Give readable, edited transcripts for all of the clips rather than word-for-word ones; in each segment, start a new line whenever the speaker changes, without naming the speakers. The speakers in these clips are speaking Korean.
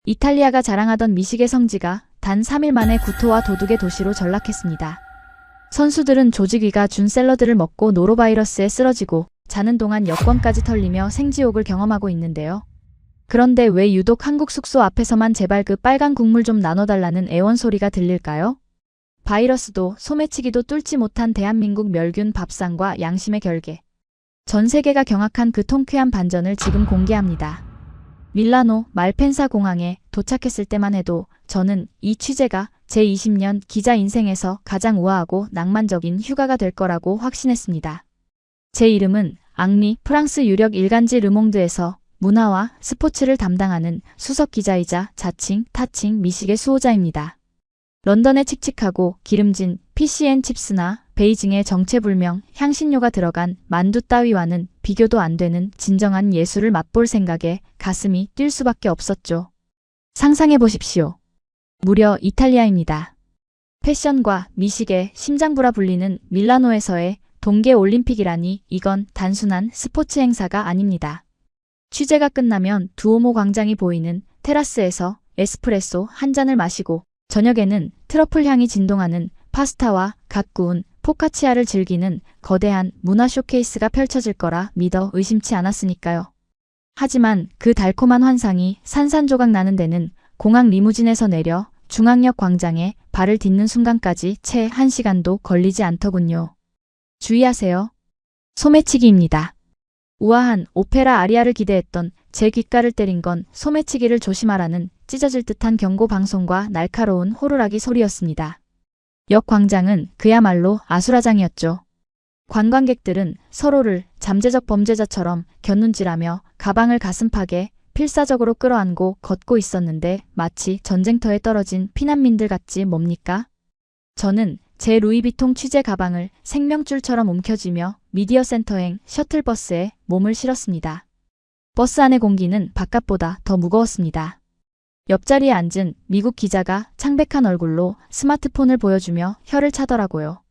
이탈리아가 자랑하던 미식의 성지가 단 3일 만에 구토와 도둑의 도시로 전락했습니다. 선수들은 조직위가 준 샐러드를 먹고 노로바이러스에 쓰러지고 자는 동안 여권까지 털리며 생지옥을 경험하고 있는데요. 그런데 왜 유독 한국 숙소 앞에서만 제발 그 빨간 국물 좀 나눠달라는 애원 소리가 들릴까요? 바이러스도 소매치기도 뚫지 못한 대한민국 멸균 밥상과 양심의 결계. 전 세계가 경악한 그 통쾌한 반전을 지금 공개합니다. 밀라노 말펜사 공항에 도착했을 때만 해도 저는 이 취재가 제 20년 기자 인생에서 가장 우아하고 낭만적인 휴가가 될 거라고 확신했습니다. 제 이름은 앙리 프랑스 유력 일간지 르몽드에서 문화와 스포츠를 담당하는 수석 기자이자 자칭 타칭 미식의 수호자입니다. 런던의 칙칙하고 기름진 피시앤칩스나 베이징의 정체불명 향신료가 들어간 만두 따위와는 비교도 안 되는 진정한 예술을 맛볼 생각에 가슴이 뛸 수밖에 없었죠. 상상해 보십시오. 무려 이탈리아입니다. 패션과 미식의 심장부라 불리는 밀라노에서의 동계올림픽이라니 이건 단순한 스포츠 행사가 아닙니다. 취재가 끝나면 두오모 광장이 보이는 테라스에서 에스프레소 한 잔을 마시고 저녁에는 트러플 향이 진동하는 파스타와 갓 구운 포카치아를 즐기는 거대한 문화 쇼케이스가 펼쳐질 거라 믿어 의심치 않았으니까요. 하지만 그 달콤한 환상이 산산조각 나는 데는 공항 리무진에서 내려 중앙역 광장에 발을 딛는 순간까지 채 1시간도 걸리지 않더군요. 주의하세요. 소매치기입니다. 우아한 오페라 아리아를 기대했던 제 귓가를 때린 건 소매치기를 조심하라는 찢어질 듯한 경고 방송과 날카로운 호루라기 소리였습니다. 역 광장은 그야말로 아수라장이었죠. 관광객들은 서로를 잠재적 범죄자처럼 곁눈질하며 가방을 가슴팍에 필사적으로 끌어안고 걷고 있었는데 마치 전쟁터에 떨어진 피난민들 같지 뭡니까? 저는 제 루이비통 취재 가방을 생명줄처럼 움켜쥐며 미디어 센터행 셔틀버스에 몸을 실었습니다. 버스 안의 공기는 바깥보다 더 무거웠습니다. 옆자리에 앉은 미국 기자가 창백한 얼굴로 스마트폰을 보여주며 혀를 차더라고요.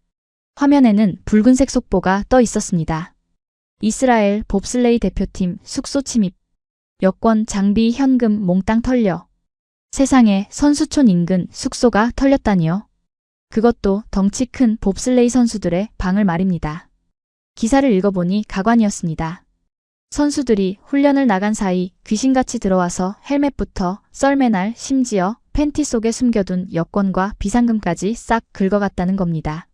화면에는 붉은색 속보가 떠 있었습니다. 이스라엘 봅슬레이 대표팀 숙소 침입. 여권, 장비, 현금 몽땅 털려. 세상에 선수촌 인근 숙소가 털렸다니요. 그것도 덩치 큰 봅슬레이 선수들의 방을 말입니다. 기사를 읽어보니 가관이었습니다. 선수들이 훈련을 나간 사이 귀신같이 들어와서 헬멧부터 썰매날 심지어 팬티 속에 숨겨둔 여권과 비상금까지 싹 긁어갔다는 겁니다.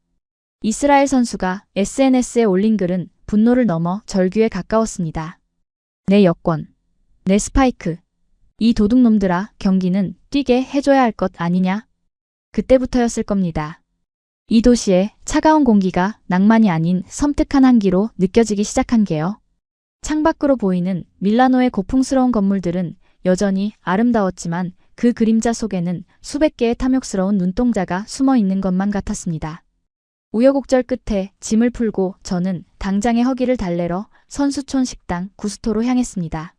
이스라엘 선수가 SNS에 올린 글은 분노를 넘어 절규에 가까웠습니다. 내 여권, 내 스파이크, 이 도둑놈들아 경기는 뛰게 해줘야 할 것 아니냐? 그때부터였을 겁니다. 이 도시의 차가운 공기가 낭만이 아닌 섬뜩한 한기로 느껴지기 시작한 게요. 창밖으로 보이는 밀라노의 고풍스러운 건물들은 여전히 아름다웠지만 그 그림자 속에는 수백 개의 탐욕스러운 눈동자가 숨어 있는 것만 같았습니다. 우여곡절 끝에 짐을 풀고 저는 당장의 허기를 달래러 선수촌 식당 구스토로 향했습니다.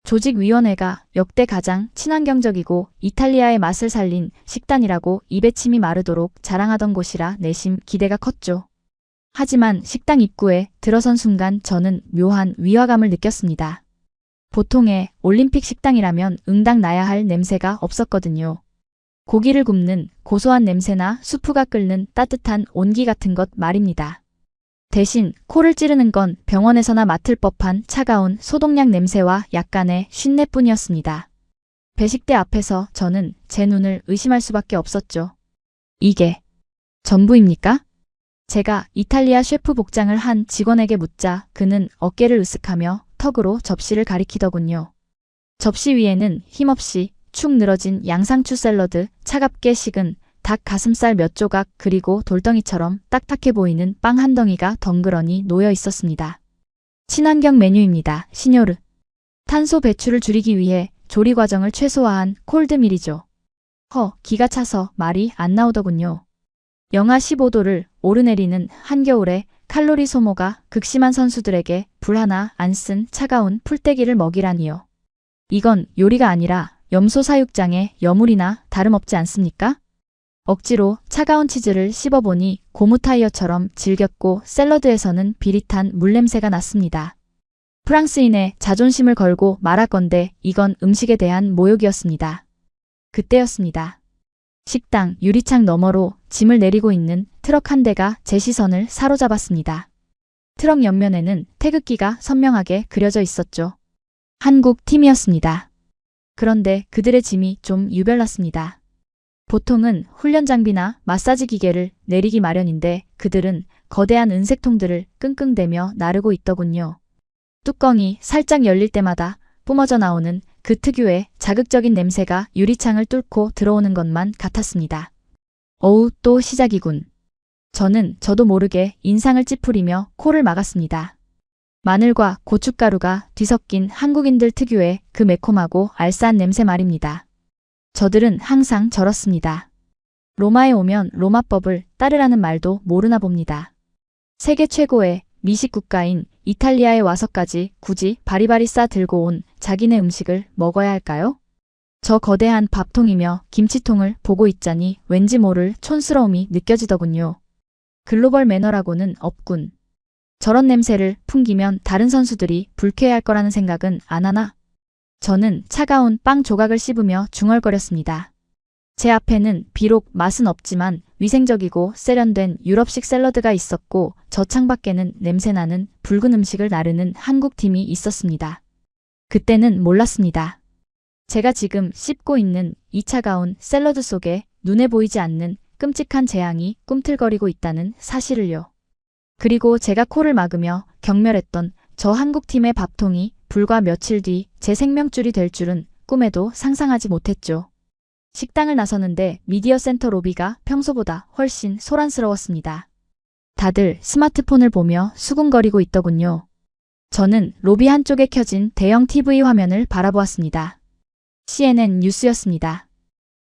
조직위원회가 역대 가장 친환경적이고 이탈리아의 맛을 살린 식단이라고 입에 침이 마르도록 자랑하던 곳이라 내심 기대가 컸죠. 하지만 식당 입구에 들어선 순간 저는 묘한 위화감을 느꼈습니다. 보통의 올림픽 식당이라면 응당 나야 할 냄새가 없었거든요. 고기를 굽는 고소한 냄새나 수프가 끓는 따뜻한 온기 같은 것 말입니다. 대신 코를 찌르는 건 병원에서나 맡을 법한 차가운 소독약 냄새와 약간의 쉰내뿐이었습니다. 배식대 앞에서 저는 제 눈을 의심할 수밖에 없었죠. 이게 전부입니까? 제가 이탈리아 셰프 복장을 한 직원에게 묻자 그는 어깨를 으쓱하며 턱으로 접시를 가리키더군요. 접시 위에는 힘없이 축 늘어진 양상추 샐러드, 차갑게 식은 닭 가슴살 몇 조각 그리고 돌덩이처럼 딱딱해 보이는 빵 한 덩이가 덩그러니 놓여 있었습니다. 친환경 메뉴입니다. 시뇨르. 탄소 배출을 줄이기 위해 조리 과정을 최소화한 콜드밀이죠. 기가 차서 말이 안 나오더군요. 영하 15도를 오르내리는 한겨울에 칼로리 소모가 극심한 선수들에게 불 하나 안 쓴 차가운 풀떼기를 먹이라니요. 이건 요리가 아니라 염소 사육장의 여물이나 다름없지 않습니까? 억지로 차가운 치즈를 씹어보니 고무 타이어처럼 질겼고 샐러드에서는 비릿한 물냄새가 났습니다. 프랑스인의 자존심을 걸고 말할 건데 이건 음식에 대한 모욕이었습니다. 그때였습니다. 식당 유리창 너머로 짐을 내리고 있는 트럭 한 대가 제 시선을 사로잡았습니다. 트럭 옆면에는 태극기가 선명하게 그려져 있었죠. 한국 팀이었습니다. 그런데 그들의 짐이 좀 유별났습니다. 보통은 훈련 장비나 마사지 기계를 내리기 마련인데 그들은 거대한 은색 통들을 끙끙대며 나르고 있더군요. 뚜껑이 살짝 열릴 때마다 뿜어져 나오는 그 특유의 자극적인 냄새가 유리창을 뚫고 들어오는 것만 같았습니다. 어우, 또 시작이군. 저도 모르게 인상을 찌푸리며 코를 막았습니다. 마늘과 고춧가루가 뒤섞인 한국인들 특유의 그 매콤하고 알싸한 냄새 말입니다. 저들은 항상 저렇습니다. 로마에 오면 로마법을 따르라는 말도 모르나 봅니다. 세계 최고의 미식 국가인 이탈리아에 와서까지 굳이 바리바리 싸 들고 온 자기네 음식을 먹어야 할까요? 저 거대한 밥통이며 김치통을 보고 있자니 왠지 모를 촌스러움이 느껴지더군요. 글로벌 매너라고는 없군. 저런 냄새를 풍기면 다른 선수들이 불쾌해할 거라는 생각은 안 하나? 저는 차가운 빵 조각을 씹으며 중얼거렸습니다. 제 앞에는 비록 맛은 없지만 위생적이고 세련된 유럽식 샐러드가 있었고 저 창밖에는 냄새나는 붉은 음식을 나르는 한국 팀이 있었습니다. 그때는 몰랐습니다. 제가 지금 씹고 있는 이 차가운 샐러드 속에 눈에 보이지 않는 끔찍한 재앙이 꿈틀거리고 있다는 사실을요. 그리고 제가 코를 막으며 경멸했던 저 한국팀의 밥통이 불과 며칠 뒤 제 생명줄이 될 줄은 꿈에도 상상하지 못했죠. 식당을 나서는데 미디어 센터 로비가 평소보다 훨씬 소란스러웠습니다. 다들 스마트폰을 보며 수군거리고 있더군요. 저는 로비 한쪽에 켜진 대형 TV 화면을 바라보았습니다. CNN 뉴스였습니다.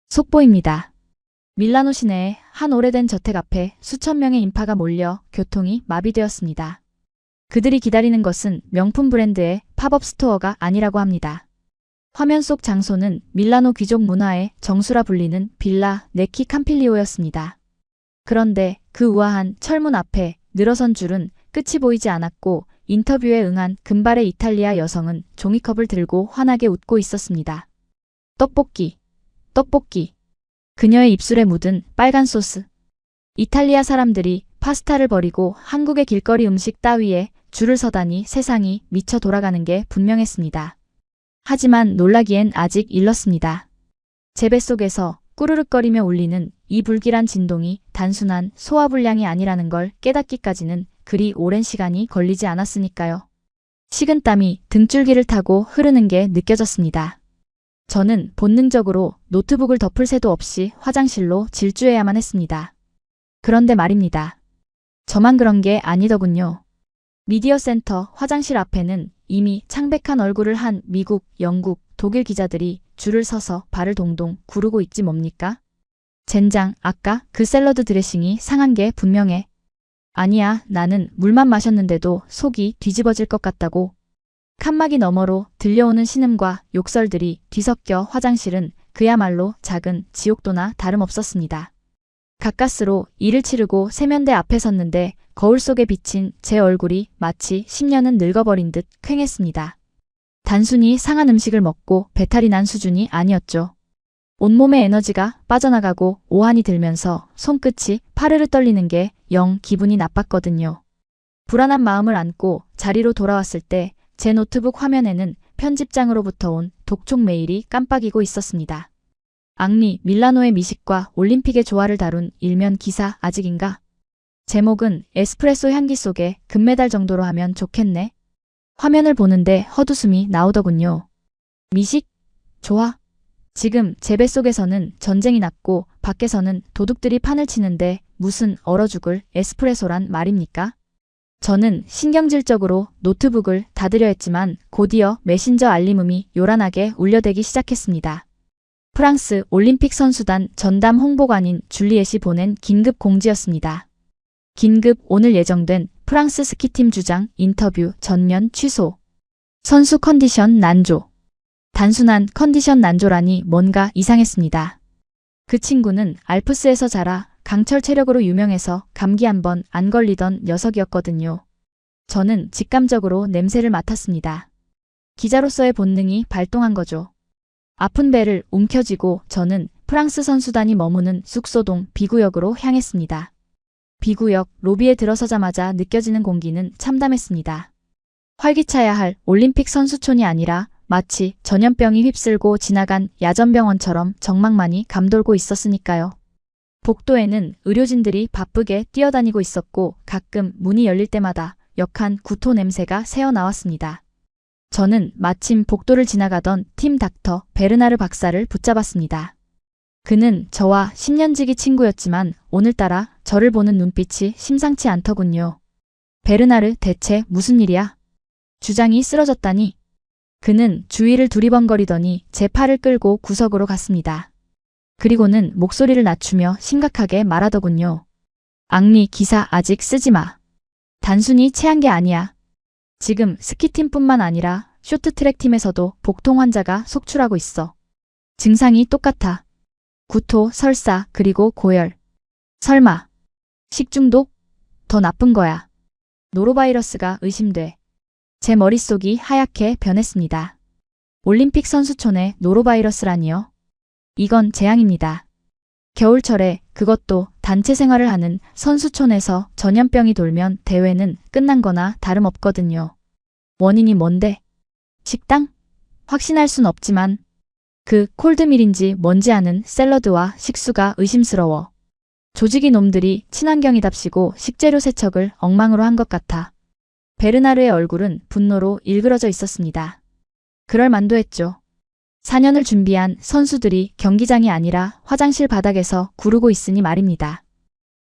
속보입니다. 밀라노 시내의 한 오래된 저택 앞에 수천 명의 인파가 몰려 교통이 마비되었습니다. 그들이 기다리는 것은 명품 브랜드의 팝업 스토어가 아니라고 합니다. 화면 속 장소는 밀라노 귀족 문화의 정수라 불리는 빌라 네키 캄필리오였습니다. 그런데 그 우아한 철문 앞에 늘어선 줄은 끝이 보이지 않았고 인터뷰에 응한 금발의 이탈리아 여성은 종이컵을 들고 환하게 웃고 있었습니다. 떡볶이, 떡볶이. 그녀의 입술에 묻은 빨간 소스. 이탈리아 사람들이 파스타를 버리고 한국의 길거리 음식 따위에 줄을 서다니 세상이 미쳐 돌아가는 게 분명했습니다. 하지만 놀라기엔 아직 일렀습니다. 제 뱃속에서 꾸르륵거리며 울리는 이 불길한 진동이 단순한 소화불량이 아니라는 걸 깨닫기까지는 그리 오랜 시간이 걸리지 않았으니까요. 식은땀이 등줄기를 타고 흐르는 게 느껴졌습니다. 저는 본능적으로 노트북을 덮을 새도 없이 화장실로 질주해야만 했습니다. 그런데 말입니다. 저만 그런 게 아니더군요. 미디어 센터 화장실 앞에는 이미 창백한 얼굴을 한 미국, 영국, 독일 기자들이 줄을 서서 발을 동동 구르고 있지 뭡니까? 젠장, 아까 그 샐러드 드레싱이 상한 게 분명해. 아니야, 나는 물만 마셨는데도 속이 뒤집어질 것 같다고. 칸막이 너머로 들려오는 신음과 욕설들이 뒤섞여 화장실은 그야말로 작은 지옥도나 다름없었습니다. 가까스로 일을 치르고 세면대 앞에 섰는데 거울 속에 비친 제 얼굴이 마치 10년은 늙어버린 듯 퀭했습니다. 단순히 상한 음식을 먹고 배탈이 난 수준이 아니었죠. 온몸의 에너지가 빠져나가고 오한이 들면서 손끝이 파르르 떨리는 게 영 기분이 나빴거든요. 불안한 마음을 안고 자리로 돌아왔을 때 제 노트북 화면에는 편집장으로부터 온 독촉 메일이 깜빡이고 있었습니다. 앙리 밀라노의 미식과 올림픽의 조화를 다룬 일면 기사 아직인가? 제목은 에스프레소 향기 속에 금메달 정도로 하면 좋겠네. 화면을 보는데 헛웃음이 나오더군요. 미식? 조화? 지금 제 뱃속에서는 전쟁이 났고 밖에서는 도둑들이 판을 치는데 무슨 얼어 죽을 에스프레소란 말입니까? 저는 신경질적으로 노트북을 닫으려 했지만 곧이어 메신저 알림음이 요란하게 울려대기 시작했습니다. 프랑스 올림픽 선수단 전담 홍보관인 줄리엣이 보낸 긴급 공지였습니다. 긴급 오늘 예정된 프랑스 스키팀 주장 인터뷰 전면 취소. 선수 컨디션 난조. 단순한 컨디션 난조라니 뭔가 이상했습니다. 그 친구는 알프스에서 자라 강철 체력으로 유명해서 감기 한 번 안 걸리던 녀석이었거든요. 저는 직감적으로 냄새를 맡았습니다. 기자로서의 본능이 발동한 거죠. 아픈 배를 움켜쥐고 저는 프랑스 선수단이 머무는 숙소동 B구역으로 향했습니다. B구역 로비에 들어서자마자 느껴지는 공기는 참담했습니다. 활기차야 할 올림픽 선수촌이 아니라 마치 전염병이 휩쓸고 지나간 야전병원처럼 적막만이 감돌고 있었으니까요. 복도에는 의료진들이 바쁘게 뛰어다니고 있었고 가끔 문이 열릴 때마다 역한 구토 냄새가 새어나왔습니다. 저는 마침 복도를 지나가던 팀 닥터 베르나르 박사를 붙잡았습니다. 그는 저와 10년지기 친구였지만 오늘따라 저를 보는 눈빛이 심상치 않더군요. 베르나르, 대체 무슨 일이야? 주장이 쓰러졌다니. 그는 주위를 두리번거리더니 제 팔을 끌고 구석으로 갔습니다. 그리고는 목소리를 낮추며 심각하게 말하더군요. 앙리 기사 아직 쓰지 마. 단순히 체한 게 아니야. 지금 스키팀뿐만 아니라 쇼트트랙팀에서도 복통 환자가 속출하고 있어. 증상이 똑같아. 구토, 설사, 그리고 고열. 설마 식중독? 더 나쁜 거야. 노로바이러스가 의심돼. 제 머릿속이 하얗게 변했습니다. 올림픽 선수촌에 노로바이러스라니요? 이건 재앙입니다. 겨울철에 그것도 단체 생활을 하는 선수촌에서 전염병이 돌면 대회는 끝난 거나 다름없거든요. 원인이 뭔데? 식당? 확신할 순 없지만 그 콜드밀인지 뭔지 아는 샐러드와 식수가 의심스러워. 조직이 놈들이 친환경이답시고 식재료 세척을 엉망으로 한 것 같아. 베르나르의 얼굴은 분노로 일그러져 있었습니다. 그럴 만도 했죠. 4년을 준비한 선수들이 경기장이 아니라 화장실 바닥에서 구르고 있으니 말입니다.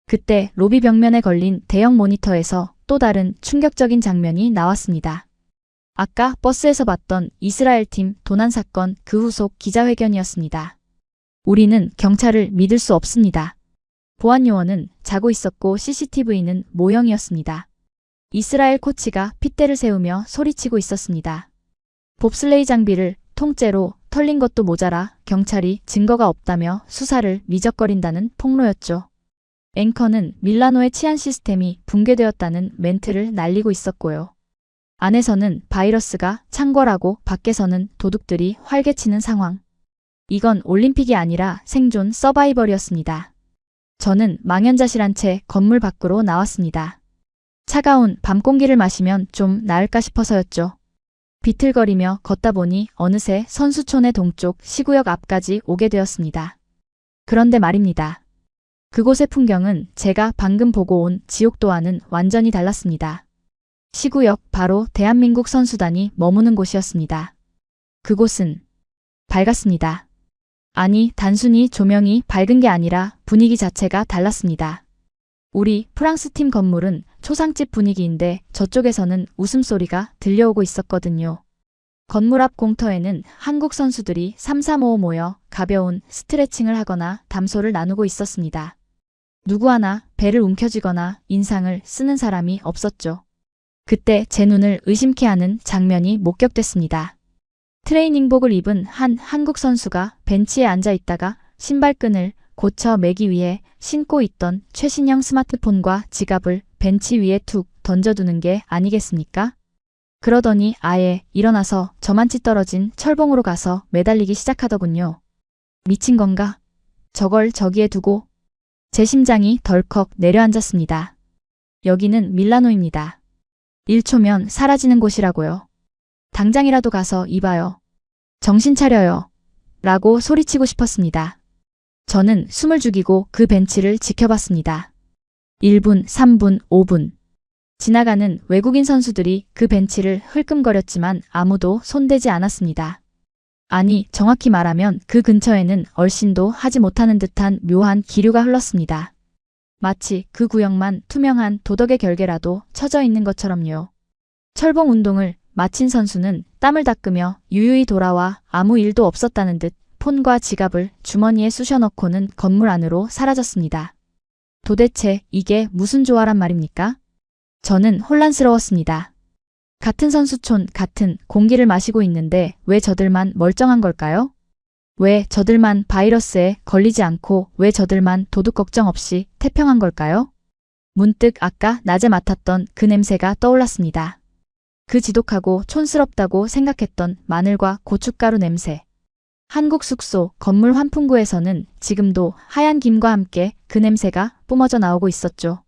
그때 로비 벽면에 걸린 대형 모니터에서 또 다른 충격적인 장면이 나왔습니다. 아까 버스에서 봤던 이스라엘 팀 도난 사건 그 후속 기자회견이었습니다. 우리는 경찰을 믿을 수 없습니다. 보안 요원은 자고 있었고 CCTV는 모형이었습니다. 이스라엘 코치가 핏대를 세우며 소리치고 있었습니다. 봅슬레이 장비를 통째로 털린 것도 모자라 경찰이 증거가 없다며 수사를 미적거린다는 폭로였죠. 앵커는 밀라노의 치안 시스템이 붕괴되었다는 멘트를 날리고 있었고요. 안에서는 바이러스가 창궐하고 밖에서는 도둑들이 활개치는 상황. 이건 올림픽이 아니라 생존 서바이벌이었습니다. 저는 망연자실한 채 건물 밖으로 나왔습니다. 차가운 밤 공기를 마시면 좀 나을까 싶어서였죠. 비틀거리며 걷다 보니 어느새 선수촌의 동쪽 시구역 앞까지 오게 되었습니다. 그런데 말입니다. 그곳의 풍경은 제가 방금 보고 온 지옥도와는 완전히 달랐습니다. 시구역 바로 대한민국 선수단이 머무는 곳이었습니다. 그곳은 밝았습니다. 아니, 단순히 조명이 밝은 게 아니라 분위기 자체가 달랐습니다. 우리 프랑스 팀 건물은 초상집 분위기인데 저쪽에서는 웃음소리가 들려오고 있었거든요. 건물 앞 공터에는 한국 선수들이 3-3-5 모여 가벼운 스트레칭을 하거나 담소를 나누고 있었습니다. 누구 하나 배를 움켜쥐거나 인상을 쓰는 사람이 없었죠. 그때 제 눈을 의심케 하는 장면이 목격됐습니다. 트레이닝복을 입은 한 한국 선수가 벤치에 앉아 있다가 신발끈을 고쳐 매기 위해 신고 있던 최신형 스마트폰과 지갑을 벤치 위에 툭 던져두는 게 아니겠습니까? 그러더니 아예 일어나서 저만치 떨어진 철봉으로 가서 매달리기 시작하더군요. 미친 건가? 저걸 저기에 두고. 제 심장이 덜컥 내려앉았습니다. 여기는 밀라노입니다. 1초면 사라지는 곳이라고요. 당장이라도 가서 이봐요. 정신 차려요. 라고 소리치고 싶었습니다. 저는 숨을 죽이고 그 벤치를 지켜봤습니다. 1분, 3분, 5분. 지나가는 외국인 선수들이 그 벤치를 흘끔거렸지만 아무도 손대지 않았습니다. 아니, 정확히 말하면 그 근처에는 얼씬도 하지 못하는 듯한 묘한 기류가 흘렀습니다. 마치 그 구역만 투명한 도덕의 결계라도 쳐져 있는 것처럼요. 철봉 운동을 마친 선수는 땀을 닦으며 유유히 돌아와 아무 일도 없었다는 듯 폰과 지갑을 주머니에 쑤셔넣고는 건물 안으로 사라졌습니다. 도대체 이게 무슨 조화란 말입니까? 저는 혼란스러웠습니다. 같은 선수촌, 같은 공기를 마시고 있는데 왜 저들만 멀쩡한 걸까요? 왜 저들만 바이러스에 걸리지 않고 왜 저들만 도둑 걱정 없이 태평한 걸까요? 문득 아까 낮에 맡았던 그 냄새가 떠올랐습니다. 그 지독하고 촌스럽다고 생각했던 마늘과 고춧가루 냄새. 한국 숙소 건물 환풍구에서는 지금도 하얀 김과 함께 그 냄새가 뿜어져 나오고 있었죠.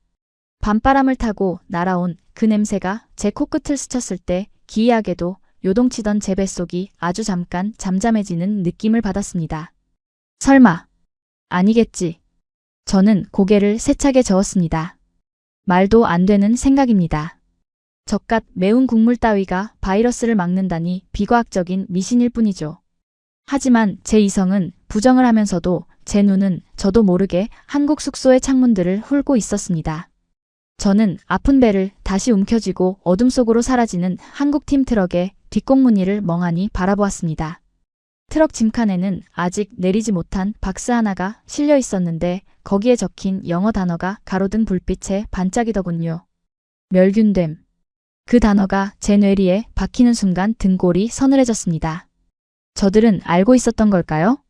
밤바람을 타고 날아온 그 냄새가 제 코끝을 스쳤을 때 기이하게도 요동치던 제 뱃속이 아주 잠깐 잠잠해지는 느낌을 받았습니다. 설마, 아니겠지. 저는 고개를 세차게 저었습니다. 말도 안 되는 생각입니다. 젓갓 매운 국물 따위가 바이러스를 막는다니 비과학적인 미신일 뿐이죠. 하지만 제 이성은 부정을 하면서도 제 눈은 저도 모르게 한국 숙소의 창문들을 훑고 있었습니다. 저는 아픈 배를 다시 움켜쥐고 어둠 속으로 사라지는 한국팀 트럭의 뒷공무니를 멍하니 바라보았습니다. 트럭 짐칸에는 아직 내리지 못한 박스 하나가 실려 있었는데 거기에 적힌 영어 단어가 가로등 불빛에 반짝이더군요. 멸균됨. 그 단어가 제 뇌리에 박히는 순간 등골이 서늘해졌습니다. 저들은 알고 있었던 걸까요?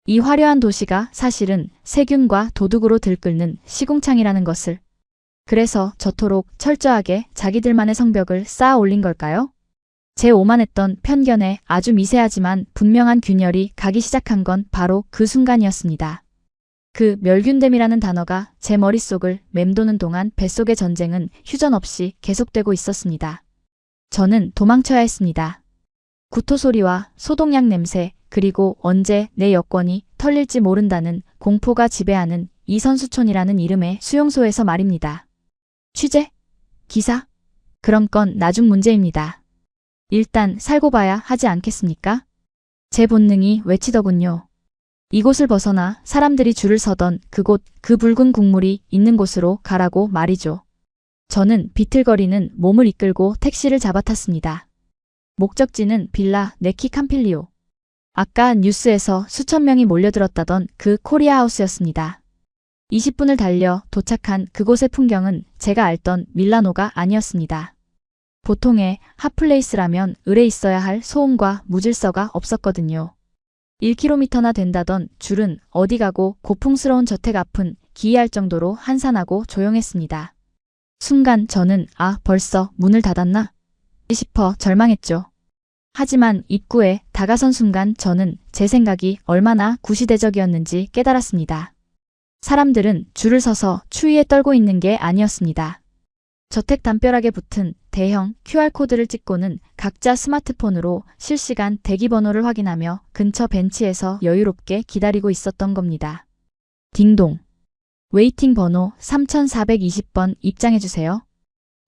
이 화려한 도시가 사실은 세균과 도둑으로 들끓는 시궁창이라는 것을. 그래서 저토록 철저하게 자기들만의 성벽을 쌓아 올린 걸까요? 제 오만했던 편견에 아주 미세하지만 분명한 균열이 가기 시작한 건 바로 그 순간이었습니다. 그 멸균됨이라는 단어가 제 머릿속을 맴도는 동안 뱃속의 전쟁은 휴전 없이 계속되고 있었습니다. 저는 도망쳐야 했습니다. 구토 소리와 소독약 냄새, 그리고 언제 내 여권이 털릴지 모른다는 공포가 지배하는 이 선수촌이라는 이름의 수용소에서 말입니다. 취재? 기사? 그런 건 나중 문제입니다. 일단 살고 봐야 하지 않겠습니까? 제 본능이 외치더군요. 이곳을 벗어나 사람들이 줄을 서던 그곳, 그 붉은 국물이 있는 곳으로 가라고 말이죠. 저는 비틀거리는 몸을 이끌고 택시를 잡아탔습니다. 목적지는 빌라 네키 캄필리오. 아까 뉴스에서 수천 명이 몰려들었다던 그 코리아 하우스였습니다. 20분을 달려 도착한 그곳의 풍경은 제가 알던 밀라노가 아니었습니다. 보통의 핫플레이스라면 을에 있어야 할 소음과 무질서가 없었거든요. 1km나 된다던 줄은 어디 가고 고풍스러운 저택 앞은 기이할 정도로 한산하고 조용했습니다. 순간 저는 벌써 문을 닫았나? 싶어 절망했죠. 하지만 입구에 다가선 순간 저는 제 생각이 얼마나 구시대적이었는지 깨달았습니다. 사람들은 줄을 서서 추위에 떨고 있는 게 아니었습니다. 저택 담벼락에 붙은 대형 QR코드를 찍고는 각자 스마트폰으로 실시간 대기번호를 확인하며 근처 벤치에서 여유롭게 기다리고 있었던 겁니다. 딩동. 웨이팅 번호 3420번 입장해주세요.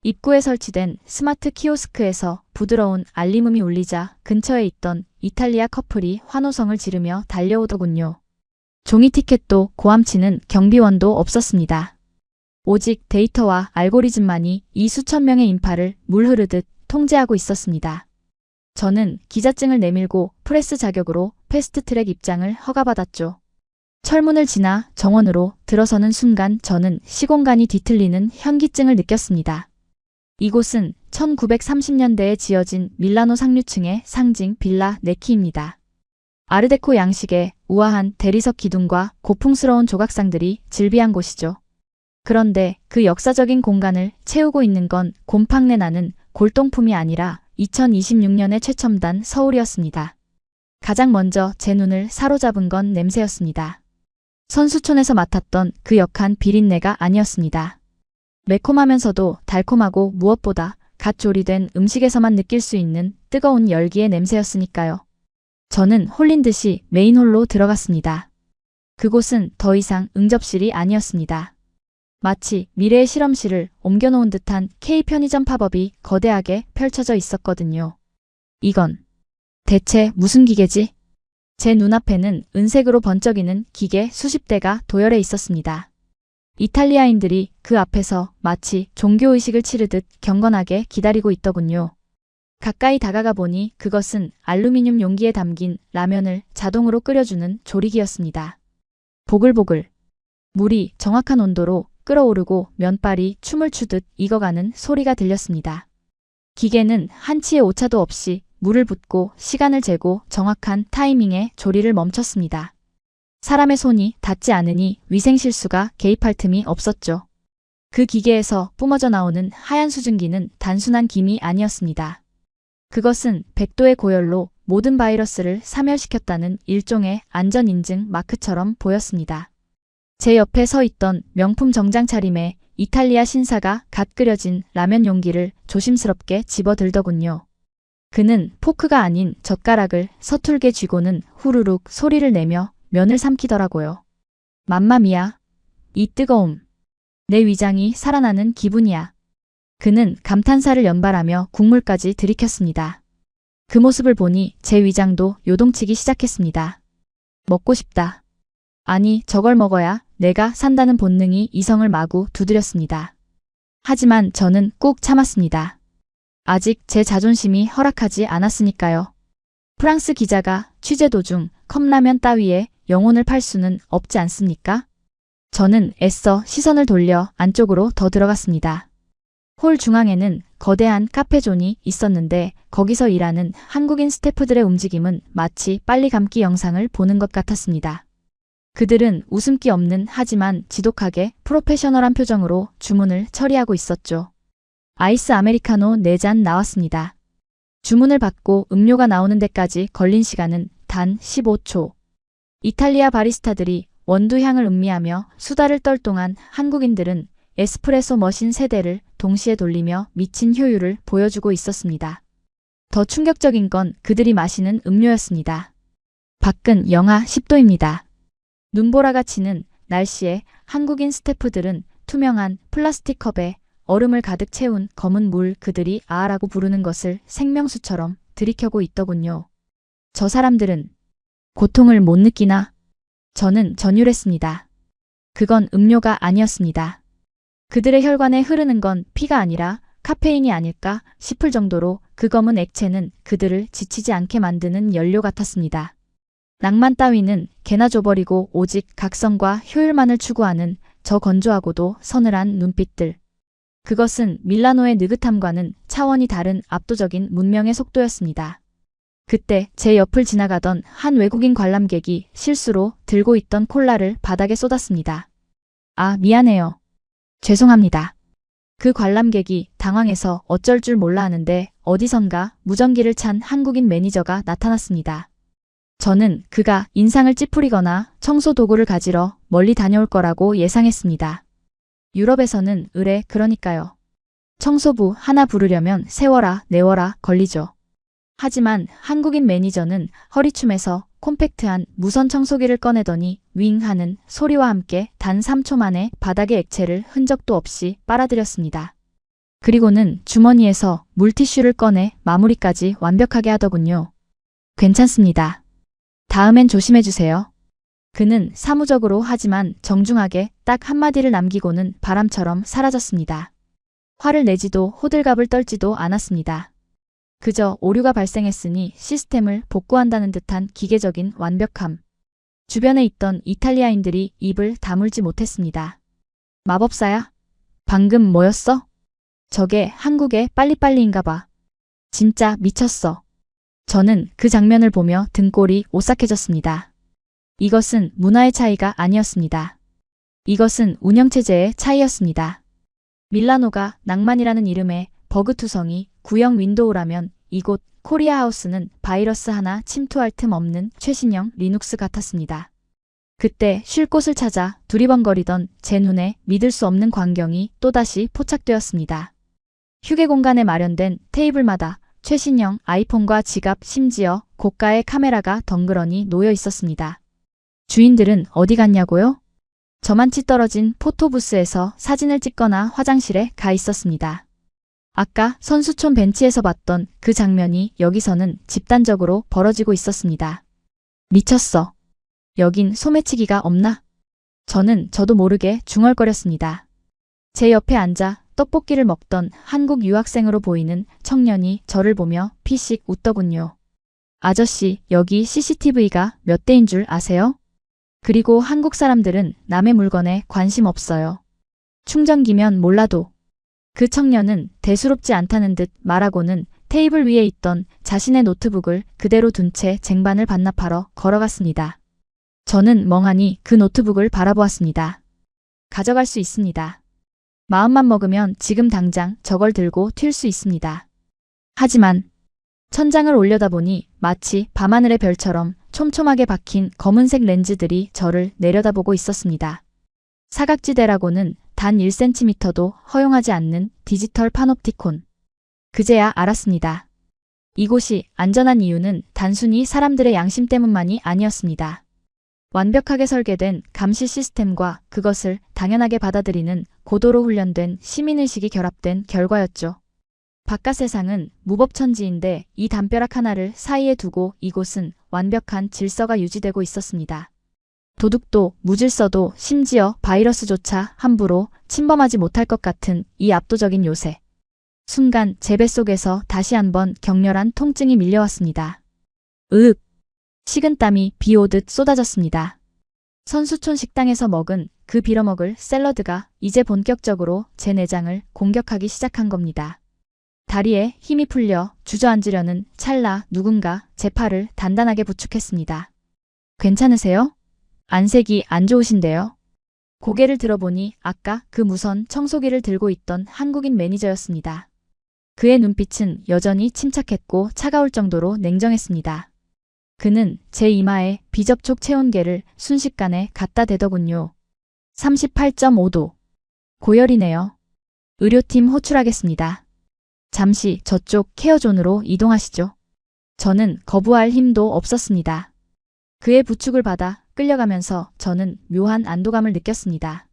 입구에 설치된 스마트 키오스크에서 부드러운 알림음이 울리자 근처에 있던 이탈리아 커플이 환호성을 지르며 달려오더군요. 종이 티켓도 고함치는 경비원도 없었습니다. 오직 데이터와 알고리즘만이 이 수천 명의 인파를 물 흐르듯 통제하고 있었습니다. 저는 기자증을 내밀고 프레스 자격으로 패스트트랙 입장을 허가받았죠. 철문을 지나 정원으로 들어서는 순간 저는 시공간이 뒤틀리는 현기증을 느꼈습니다. 이곳은 1930년대에 지어진 밀라노 상류층의 상징 빌라 네키입니다. 아르데코 양식의 우아한 대리석 기둥과 고풍스러운 조각상들이 즐비한 곳이죠. 그런데 그 역사적인 공간을 채우고 있는 건 곰팡내 나는 골동품이 아니라 2026년의 최첨단 서울이었습니다. 가장 먼저 제 눈을 사로잡은 건 냄새였습니다. 선수촌에서 맡았던 그 역한 비린내가 아니었습니다. 매콤하면서도 달콤하고 무엇보다 갓 조리된 음식에서만 느낄 수 있는 뜨거운 열기의 냄새였으니까요. 저는 홀린 듯이 메인홀로 들어갔습니다. 그곳은 더 이상 응접실이 아니었습니다. 마치 미래의 실험실을 옮겨놓은 듯한 K 편의점 팝업이 거대하게 펼쳐져 있었거든요. 이건 대체 무슨 기계지? 제 눈앞에는 은색으로 번쩍이는 기계 수십 대가 도열해 있었습니다. 이탈리아인들이 그 앞에서 마치 종교의식을 치르듯 경건하게 기다리고 있더군요. 가까이 다가가 보니 그것은 알루미늄 용기에 담긴 라면을 자동으로 끓여주는 조리기였습니다. 보글보글. 물이 정확한 온도로 끓어오르고 면발이 춤을 추듯 익어가는 소리가 들렸습니다. 기계는 한치의 오차도 없이 물을 붓고 시간을 재고 정확한 타이밍에 조리를 멈췄습니다. 사람의 손이 닿지 않으니 위생실수가 개입할 틈이 없었죠. 그 기계에서 뿜어져 나오는 하얀 수증기는 단순한 김이 아니었습니다. 그것은 100도의 고열로 모든 바이러스를 사멸시켰다는 일종의 안전인증 마크처럼 보였습니다. 제 옆에 서 있던 명품 정장 차림의 이탈리아 신사가 갓 끓여진 라면 용기를 조심스럽게 집어들더군요. 그는 포크가 아닌 젓가락을 서툴게 쥐고는 후루룩 소리를 내며 면을 삼키더라고요. 맘마미야. 이 뜨거움. 내 위장이 살아나는 기분이야. 그는 감탄사를 연발하며 국물까지 들이켰습니다. 그 모습을 보니 제 위장도 요동치기 시작했습니다. 먹고 싶다. 아니, 저걸 먹어야 내가 산다는 본능이 이성을 마구 두드렸습니다. 하지만 저는 꾹 참았습니다. 아직 제 자존심이 허락하지 않았으니까요. 프랑스 기자가 취재 도중 컵라면 따위에 영혼을 팔 수는 없지 않습니까? 저는 애써 시선을 돌려 안쪽으로 더 들어갔습니다. 홀 중앙에는 거대한 카페존이 있었는데 거기서 일하는 한국인 스태프들의 움직임은 마치 빨리 감기 영상을 보는 것 같았습니다. 그들은 웃음기 없는 하지만 지독하게 프로페셔널한 표정으로 주문을 처리하고 있었죠. 아이스 아메리카노 4잔 나왔습니다. 주문을 받고 음료가 나오는 데까지 걸린 시간은 단 15초. 이탈리아 바리스타들이 원두향을 음미하며 수다를 떨 동안 한국인들은 에스프레소 머신 3대를 동시에 돌리며 미친 효율을 보여주고 있었습니다. 더 충격적인 건 그들이 마시는 음료였습니다. 밖은 영하 10도입니다. 눈보라가 치는 날씨에 한국인 스태프들은 투명한 플라스틱 컵에 얼음을 가득 채운 검은 물 그들이 아라고 부르는 것을 생명수처럼 들이켜고 있더군요. 저 사람들은 고통을 못 느끼나? 저는 전율했습니다. 그건 음료가 아니었습니다. 그들의 혈관에 흐르는 건 피가 아니라 카페인이 아닐까 싶을 정도로 그 검은 액체는 그들을 지치지 않게 만드는 연료 같았습니다. 낭만 따위는 개나 줘버리고 오직 각성과 효율만을 추구하는 저 건조하고도 서늘한 눈빛들. 그것은 밀라노의 느긋함과는 차원이 다른 압도적인 문명의 속도였습니다. 그때 제 옆을 지나가던 한 외국인 관람객이 실수로 들고 있던 콜라를 바닥에 쏟았습니다. 아, 미안해요. 죄송합니다. 그 관람객이 당황해서 어쩔 줄 몰라 하는데 어디선가 무전기를 찬 한국인 매니저가 나타났습니다. 저는 그가 인상을 찌푸리거나 청소 도구를 가지러 멀리 다녀올 거라고 예상했습니다. 유럽에서는 의뢰 그러니까요. 청소부 하나 부르려면 세워라 내워라 걸리죠. 하지만 한국인 매니저는 허리춤에서 콤팩트한 무선 청소기를 꺼내더니 윙 하는 소리와 함께 단 3초 만에 바닥에 액체를 흔적도 없이 빨아들였습니다. 그리고는 주머니에서 물티슈를 꺼내 마무리까지 완벽하게 하더군요. 괜찮습니다. 다음엔 조심해주세요. 그는 사무적으로 하지만 정중하게 딱 한마디를 남기고는 바람처럼 사라졌습니다. 화를 내지도 호들갑을 떨지도 않았습니다. 그저 오류가 발생했으니 시스템을 복구한다는 듯한 기계적인 완벽함. 주변에 있던 이탈리아인들이 입을 다물지 못했습니다. 마법사야? 방금 뭐였어? 저게 한국의 빨리빨리인가 봐. 진짜 미쳤어. 저는 그 장면을 보며 등골이 오싹해졌습니다. 이것은 문화의 차이가 아니었습니다. 이것은 운영체제의 차이였습니다. 밀라노가 낭만이라는 이름의 버그투성이 구형 윈도우라면 이곳 코리아하우스는 바이러스 하나 침투할 틈 없는 최신형 리눅스 같았습니다. 그때 쉴 곳을 찾아 두리번거리던 제 눈에 믿을 수 없는 광경이 또다시 포착되었습니다. 휴게 공간에 마련된 테이블마다 최신형 아이폰과 지갑 심지어 고가의 카메라가 덩그러니 놓여 있었습니다. 주인들은 어디 갔냐고요? 저만치 떨어진 포토부스에서 사진을 찍거나 화장실에 가 있었습니다. 아까 선수촌 벤치에서 봤던 그 장면이 여기서는 집단적으로 벌어지고 있었습니다. 미쳤어. 여긴 소매치기가 없나? 저도 모르게 중얼거렸습니다. 제 옆에 앉아 떡볶이를 먹던 한국 유학생으로 보이는 청년이 저를 보며 피식 웃더군요. 아저씨, 여기 CCTV가 몇 대인 줄 아세요? 그리고 한국 사람들은 남의 물건에 관심 없어요. 충전기면 몰라도. 그 청년은 대수롭지 않다는 듯 말하고는 테이블 위에 있던 자신의 노트북을 그대로 둔 채 쟁반을 반납하러 걸어갔습니다. 저는 멍하니 그 노트북을 바라보았습니다. 가져갈 수 있습니다. 마음만 먹으면 지금 당장 저걸 들고 튈 수 있습니다. 하지만 천장을 올려다보니 마치 밤하늘의 별처럼 촘촘하게 박힌 검은색 렌즈들이 저를 내려다보고 있었습니다. 사각지대라고는 단 1cm도 허용하지 않는 디지털 파놉티콘. 그제야 알았습니다. 이곳이 안전한 이유는 단순히 사람들의 양심 때문만이 아니었습니다. 완벽하게 설계된 감시 시스템과 그것을 당연하게 받아들이는 고도로 훈련된 시민의식이 결합된 결과였죠. 바깥 세상은 무법천지인데 이 담벼락 하나를 사이에 두고 이곳은 완벽한 질서가 유지되고 있었습니다. 도둑도 무질서도 심지어 바이러스조차 함부로 침범하지 못할 것 같은 이 압도적인 요새. 순간 제 뱃속에서 다시 한번 격렬한 통증이 밀려왔습니다. 으윽! 식은땀이 비 오듯 쏟아졌습니다. 선수촌 식당에서 먹은 그 빌어먹을 샐러드가 이제 본격적으로 제 내장을 공격하기 시작한 겁니다. 다리에 힘이 풀려 주저앉으려는 찰나 누군가 제 팔을 단단하게 부축했습니다. 괜찮으세요? 안색이 안 좋으신데요? 고개를 들어보니 아까 그 무선 청소기를 들고 있던 한국인 매니저였습니다. 그의 눈빛은 여전히 침착했고 차가울 정도로 냉정했습니다. 그는 제 이마에 비접촉 체온계를 순식간에 갖다 대더군요. 38.5도. 고열이네요. 의료팀 호출하겠습니다. 잠시 저쪽 케어존으로 이동하시죠. 저는 거부할 힘도 없었습니다. 그의 부축을 받아 끌려가면서 저는 묘한 안도감을 느꼈습니다.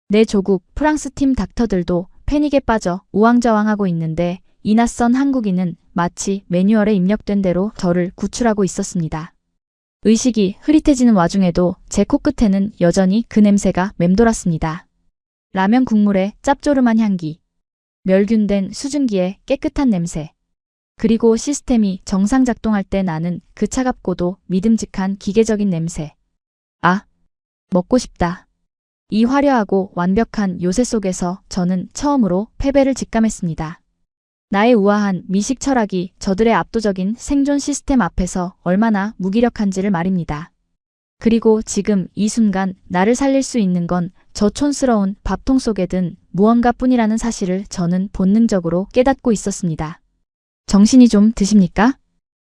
내 조국 프랑스 팀 닥터들도 패닉에 빠져 우왕좌왕하고 있는데 이 낯선 한국인은 마치 매뉴얼에 입력된 대로 저를 구출하고 있었습니다. 의식이 흐릿해지는 와중에도 제 코끝에는 여전히 그 냄새가 맴돌았습니다. 라면 국물의 짭조름한 향기, 멸균된 수증기의 깨끗한 냄새, 그리고 시스템이 정상 작동할 때 나는 그 차갑고도 믿음직한 기계적인 냄새. 아, 먹고 싶다. 이 화려하고 완벽한 요새 속에서 저는 처음으로 패배를 직감했습니다. 나의 우아한 미식 철학이 저들의 압도적인 생존 시스템 앞에서 얼마나 무기력한지를 말입니다. 그리고 지금 이 순간 나를 살릴 수 있는 건 저 촌스러운 밥통 속에 든 무언가뿐이라는 사실을 저는 본능적으로 깨닫고 있었습니다. 정신이 좀 드십니까?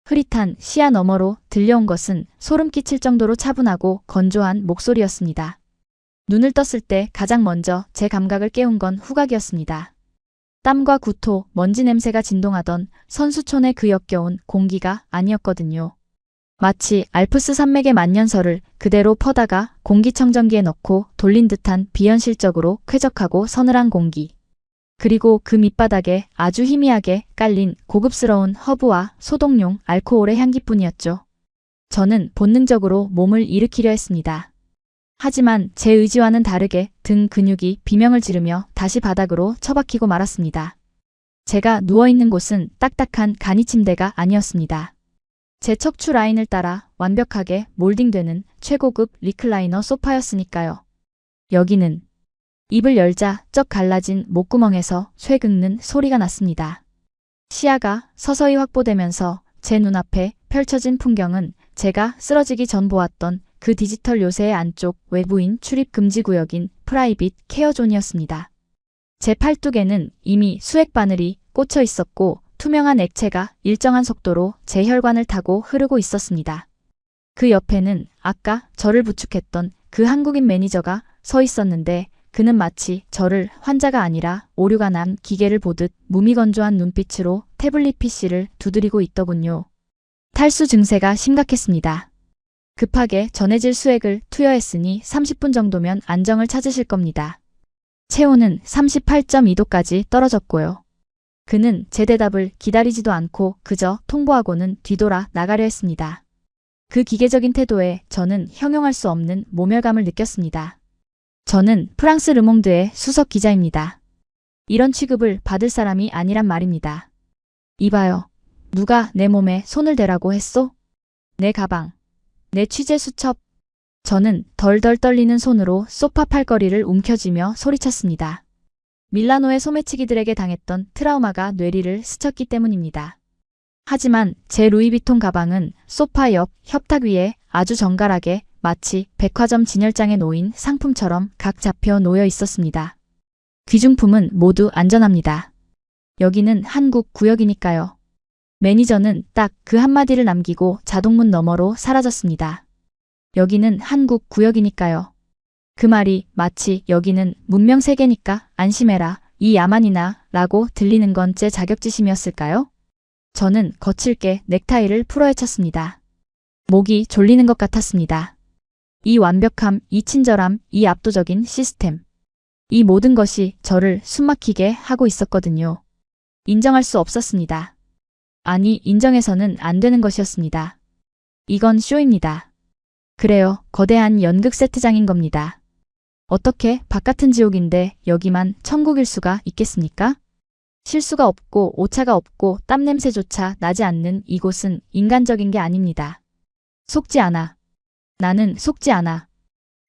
흐릿한 시야 너머로 들려온 것은 소름 끼칠 정도로 차분하고 건조한 목소리였습니다. 눈을 떴을 때 가장 먼저 제 감각을 깨운 건 후각이었습니다. 땀과 구토, 먼지 냄새가 진동하던 선수촌의 그 역겨운 공기가 아니었거든요. 마치 알프스 산맥의 만년설을 그대로 퍼다가 공기청정기에 넣고 돌린 듯한 비현실적으로 쾌적하고 서늘한 공기. 그리고 그 밑바닥에 아주 희미하게 깔린 고급스러운 허브와 소독용 알코올의 향기뿐이었죠. 저는 본능적으로 몸을 일으키려 했습니다. 하지만 제 의지와는 다르게 등 근육이 비명을 지르며 다시 바닥으로 처박히고 말았습니다. 제가 누워있는 곳은 딱딱한 간이 침대가 아니었습니다. 제 척추 라인을 따라 완벽하게 몰딩되는 최고급 리클라이너 소파였으니까요. 여기는 입을 열자 쩍 갈라진 목구멍에서 쇠 긁는 소리가 났습니다. 시야가 서서히 확보되면서 제 눈앞에 펼쳐진 풍경은 제가 쓰러지기 전 보았던 그 디지털 요새의 안쪽 외부인 출입 금지 구역인 프라이빗 케어존이었습니다. 제 팔뚝에는 이미 수액 바늘이 꽂혀 있었고 투명한 액체가 일정한 속도로 제 혈관을 타고 흐르고 있었습니다. 그 옆에는 아까 저를 부축했던 그 한국인 매니저가 서 있었는데 그는 마치 저를 환자가 아니라 오류가 난 기계를 보듯 무미건조한 눈빛으로 태블릿 PC를 두드리고 있더군요. 탈수 증세가 심각했습니다. 급하게 전해질 수액을 투여했으니 30분 정도면 안정을 찾으실 겁니다. 체온은 38.2도까지 떨어졌고요. 그는 제 대답을 기다리지도 않고 그저 통보하고는 뒤돌아 나가려 했습니다. 그 기계적인 태도에 저는 형용할 수 없는 모멸감을 느꼈습니다. 저는 프랑스 르몽드의 수석 기자입니다. 이런 취급을 받을 사람이 아니란 말입니다. 이봐요. 누가 내 몸에 손을 대라고 했소? 내 가방, 내 취재 수첩. 저는 덜덜 떨리는 손으로 소파 팔걸이를 움켜쥐며 소리쳤습니다. 밀라노의 소매치기들에게 당했던 트라우마가 뇌리를 스쳤기 때문입니다. 하지만 제 루이비통 가방은 소파 옆 협탁 위에 아주 정갈하게 마치 백화점 진열장에 놓인 상품처럼 각 잡혀 놓여 있었습니다. 귀중품은 모두 안전합니다. 여기는 한국 구역이니까요. 매니저는 딱 그 한마디를 남기고 자동문 너머로 사라졌습니다. 여기는 한국 구역이니까요. 그 말이 마치 여기는 문명 세계니까 안심해라, 이 야만이나 라고 들리는 건 제 자격지심이었을까요? 저는 거칠게 넥타이를 풀어헤쳤습니다. 목이 졸리는 것 같았습니다. 이 완벽함, 이 친절함, 이 압도적인 시스템. 이 모든 것이 저를 숨막히게 하고 있었거든요. 인정할 수 없었습니다. 아니, 인정해서는 안 되는 것이었습니다. 이건 쇼입니다. 그래요, 거대한 연극 세트장인 겁니다. 어떻게 바깥은 지옥인데 여기만 천국일 수가 있겠습니까? 실수가 없고 오차가 없고 땀냄새조차 나지 않는 이곳은 인간적인 게 아닙니다. 속지 않아. 나는 속지 않아.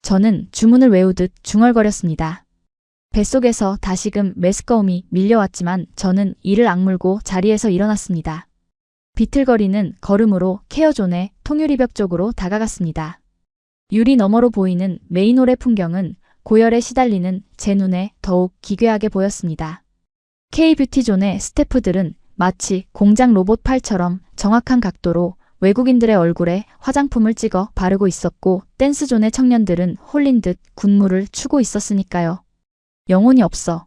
저는 주문을 외우듯 중얼거렸습니다. 뱃속에서 다시금 메스꺼움이 밀려왔지만 저는 이를 악물고 자리에서 일어났습니다. 비틀거리는 걸음으로 케어존의 통유리벽 쪽으로 다가갔습니다. 유리 너머로 보이는 메인홀의 풍경은 고열에 시달리는 제 눈에 더욱 기괴하게 보였습니다. K뷰티존의 스태프들은 마치 공장 로봇 팔처럼 정확한 각도로 외국인들의 얼굴에 화장품을 찍어 바르고 있었고, 댄스존의 청년들은 홀린 듯 군무를 추고 있었으니까요. 영혼이 없어.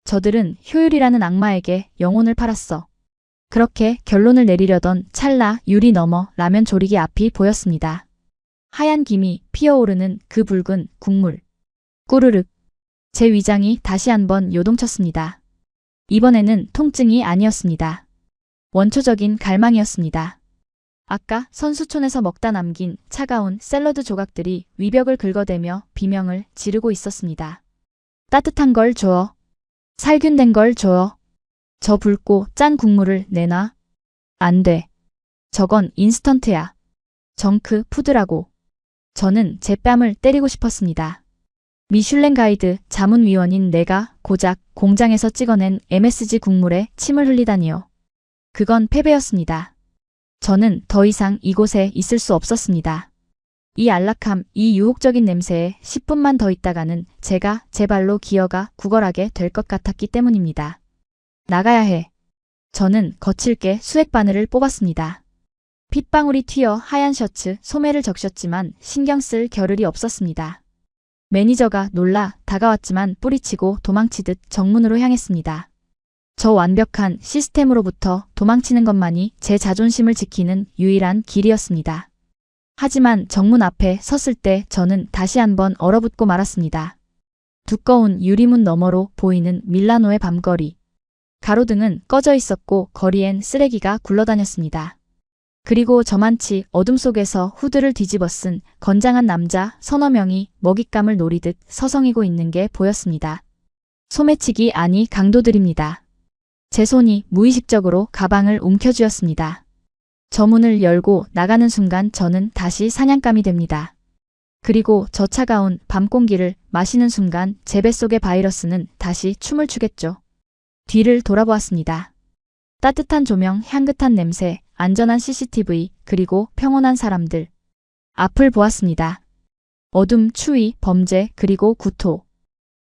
저들은 효율이라는 악마에게 영혼을 팔았어. 그렇게 결론을 내리려던 찰나 유리 너머 라면 조리기 앞이 보였습니다. 하얀 김이 피어오르는 그 붉은 국물. 꾸르륵. 제 위장이 다시 한번 요동쳤습니다. 이번에는 통증이 아니었습니다. 원초적인 갈망이었습니다. 아까 선수촌에서 먹다 남긴 차가운 샐러드 조각들이 위벽을 긁어대며 비명을 지르고 있었습니다. 따뜻한 걸 줘. 살균된 걸 줘. 저 붉고 짠 국물을 내놔. 안 돼. 저건 인스턴트야. 정크 푸드라고. 저는 제 뺨을 때리고 싶었습니다. 미슐랭 가이드 자문위원인 내가 고작 공장에서 찍어낸 MSG 국물에 침을 흘리다니요. 그건 패배였습니다. 저는 더 이상 이곳에 있을 수 없었습니다. 이 안락함, 이 유혹적인 냄새에 10분만 더 있다가는 제가 제 발로 기어가 구걸하게 될 것 같았기 때문입니다. 나가야 해. 저는 거칠게 수액 바늘을 뽑았습니다. 핏방울이 튀어 하얀 셔츠, 소매를 적셨지만 신경 쓸 겨를이 없었습니다. 매니저가 놀라 다가왔지만 뿌리치고 도망치듯 정문으로 향했습니다. 저 완벽한 시스템으로부터 도망치는 것만이 제 자존심을 지키는 유일한 길이었습니다. 하지만 정문 앞에 섰을 때 저는 다시 한번 얼어붙고 말았습니다. 두꺼운 유리문 너머로 보이는 밀라노의 밤거리. 가로등은 꺼져 있었고 거리엔 쓰레기가 굴러다녔습니다. 그리고 저만치 어둠 속에서 후드를 뒤집어 쓴 건장한 남자 서너 명이 먹잇감을 노리듯 서성이고 있는 게 보였습니다. 소매치기 아니 강도들입니다. 제 손이 무의식적으로 가방을 움켜쥐었습니다. 저 문을 열고 나가는 순간 저는 다시 사냥감이 됩니다. 그리고 저 차가운 밤 공기를 마시는 순간 제 뱃속의 바이러스는 다시 춤을 추겠죠. 뒤를 돌아보았습니다. 따뜻한 조명, 향긋한 냄새, 안전한 CCTV, 그리고 평온한 사람들. 앞을 보았습니다. 어둠, 추위, 범죄, 그리고 구토.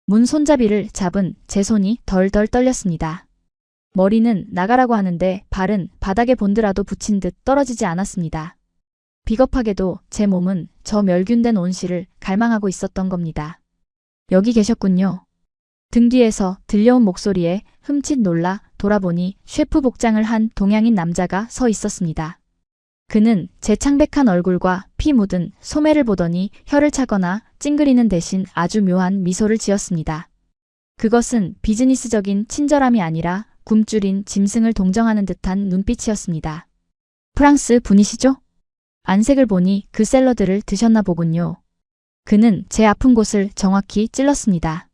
문 손잡이를 잡은 제 손이 덜덜 떨렸습니다. 머리는 나가라고 하는데 발은 바닥에 본드라도 붙인 듯 떨어지지 않았습니다. 비겁하게도 제 몸은 저 멸균된 온실을 갈망하고 있었던 겁니다. 여기 계셨군요. 등 뒤에서 들려온 목소리에 흠칫 놀라 돌아보니 셰프 복장을 한 동양인 남자가 서 있었습니다. 그는 제 창백한 얼굴과 피 묻은 소매를 보더니 혀를 차거나 찡그리는 대신 아주 묘한 미소를 지었습니다. 그것은 비즈니스적인 친절함이 아니라 굶주린 짐승을 동정하는 듯한 눈빛이었습니다. 프랑스 분이시죠? 안색을 보니 그 샐러드를 드셨나 보군요. 그는 제 아픈 곳을 정확히 찔렀습니다.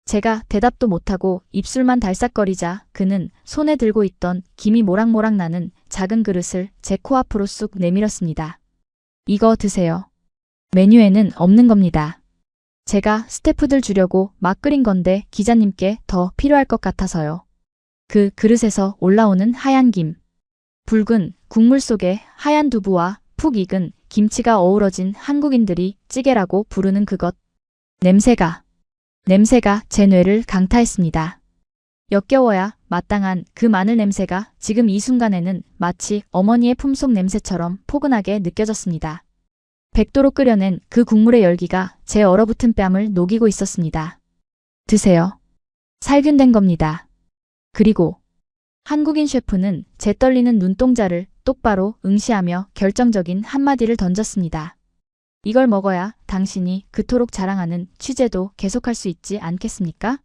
제가 대답도 못하고 입술만 달싹거리자 그는 손에 들고 있던 김이 모락모락 나는 작은 그릇을 제 코앞으로 쑥 내밀었습니다. 이거 드세요. 메뉴에는 없는 겁니다. 제가 스태프들 주려고 막 끓인 건데 기자님께 더 필요할 것 같아서요. 그 그릇에서 올라오는 하얀 김. 붉은 국물 속에 하얀 두부와 푹 익은 김치가 어우러진 한국인들이 찌개라고 부르는 그것. 냄새가 제 뇌를 강타했습니다. 역겨워야 마땅한 그 마늘 냄새가 지금 이 순간에는 마치 어머니의 품속 냄새처럼 포근하게 느껴졌습니다. 100도로 끓여낸 그 국물의 열기가 제 얼어붙은 뺨을 녹이고 있었습니다. 드세요. 살균된 겁니다. 그리고 한국인 셰프는 제 떨리는 눈동자를 똑바로 응시하며 결정적인 한마디를 던졌습니다. 이걸 먹어야 당신이 그토록 자랑하는 취재도 계속할 수 있지 않겠습니까?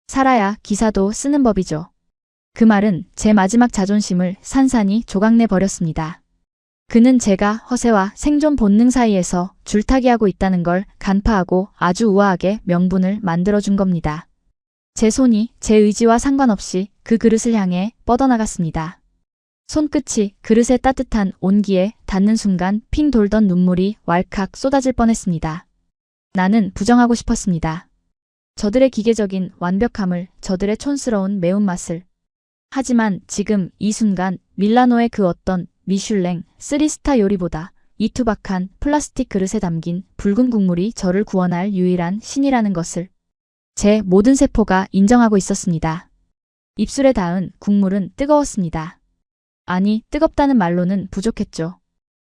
살아야 기사도 쓰는 법이죠. 그 말은 제 마지막 자존심을 산산이 조각내 버렸습니다. 그는 제가 허세와 생존 본능 사이에서 줄타기하고 있다는 걸 간파하고 아주 우아하게 명분을 만들어준 겁니다. 제 손이 제 의지와 상관없이 그 그릇을 향해 뻗어나갔습니다. 손끝이 그릇의 따뜻한 온기에 닿는 순간 핑 돌던 눈물이 왈칵 쏟아질 뻔했습니다. 나는 부정하고 싶었습니다. 저들의 기계적인 완벽함을, 저들의 촌스러운 매운맛을. 하지만 지금 이 순간 밀라노의 그 어떤 미슐랭 3스타 요리보다 이 투박한 플라스틱 그릇에 담긴 붉은 국물이 저를 구원할 유일한 신이라는 것을 제 모든 세포가 인정하고 있었습니다. 입술에 닿은 국물은 뜨거웠습니다. 아니, 뜨겁다는 말로는 부족했죠.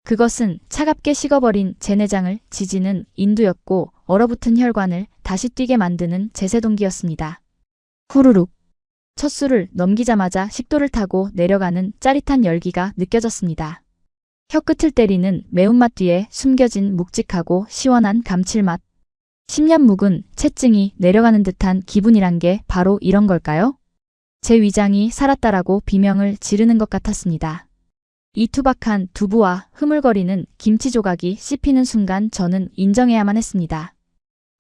그것은 차갑게 식어버린 제 내장을 지지는 인두였고 얼어붙은 혈관을 다시 뛰게 만드는 제세동기였습니다. 후루룩. 첫 술을 넘기자마자 식도를 타고 내려가는 짜릿한 열기가 느껴졌습니다. 혀끝을 때리는 매운맛 뒤에 숨겨진 묵직하고 시원한 감칠맛. 10년 묵은 채증이 내려가는 듯한 기분이란 게 바로 이런 걸까요? 제 위장이 살았다라고 비명을 지르는 것 같았습니다. 이 투박한 두부와 흐물거리는 김치 조각이 씹히는 순간 저는 인정해야만 했습니다.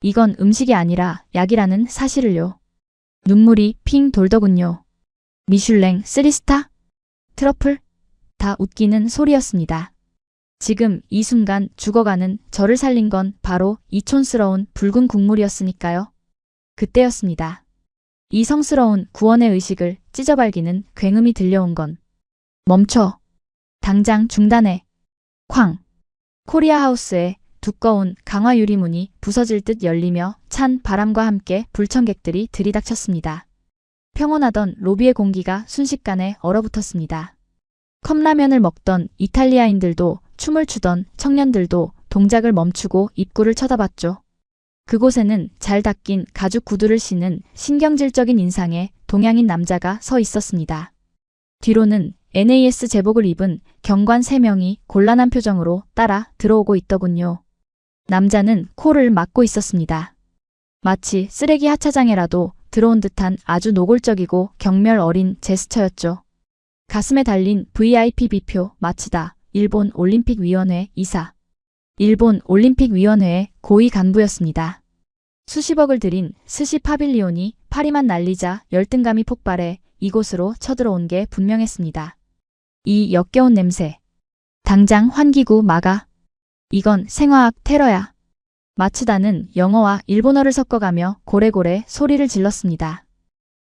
이건 음식이 아니라 약이라는 사실을요. 눈물이 핑 돌더군요. 미슐랭 3스타? 트러플? 다 웃기는 소리였습니다. 지금 이 순간 죽어가는 저를 살린 건 바로 이 촌스러운 붉은 국물이었으니까요. 그때였습니다. 이 성스러운 구원의 의식을 찢어발기는 굉음이 들려온 건 멈춰. 당장 중단해. 쾅. 코리아 하우스의 두꺼운 강화 유리문이 부서질 듯 열리며 찬 바람과 함께 불청객들이 들이닥쳤습니다. 평온하던 로비의 공기가 순식간에 얼어붙었습니다. 컵라면을 먹던 이탈리아인들도 춤을 추던 청년들도 동작을 멈추고 입구를 쳐다봤죠. 그곳에는 잘 닦인 가죽 구두를 신은 신경질적인 인상의 동양인 남자가 서 있었습니다. 뒤로는 NAS 제복을 입은 경관 3명이 곤란한 표정으로 따라 들어오고 있더군요. 남자는 코를 막고 있었습니다. 마치 쓰레기 하차장에라도 들어온 듯한 아주 노골적이고 경멸 어린 제스처였죠. 가슴에 달린 VIP 비표 마치다. 일본 올림픽위원회 이사. 일본 올림픽위원회의 고위 간부였습니다. 수십억을 들인 스시 파빌리온이 파리만 날리자 열등감이 폭발해 이곳으로 쳐들어온 게 분명했습니다. 이 역겨운 냄새. 당장 환기구 막아. 이건 생화학 테러야. 마츠다는 영어와 일본어를 섞어가며 고래고래 소리를 질렀습니다.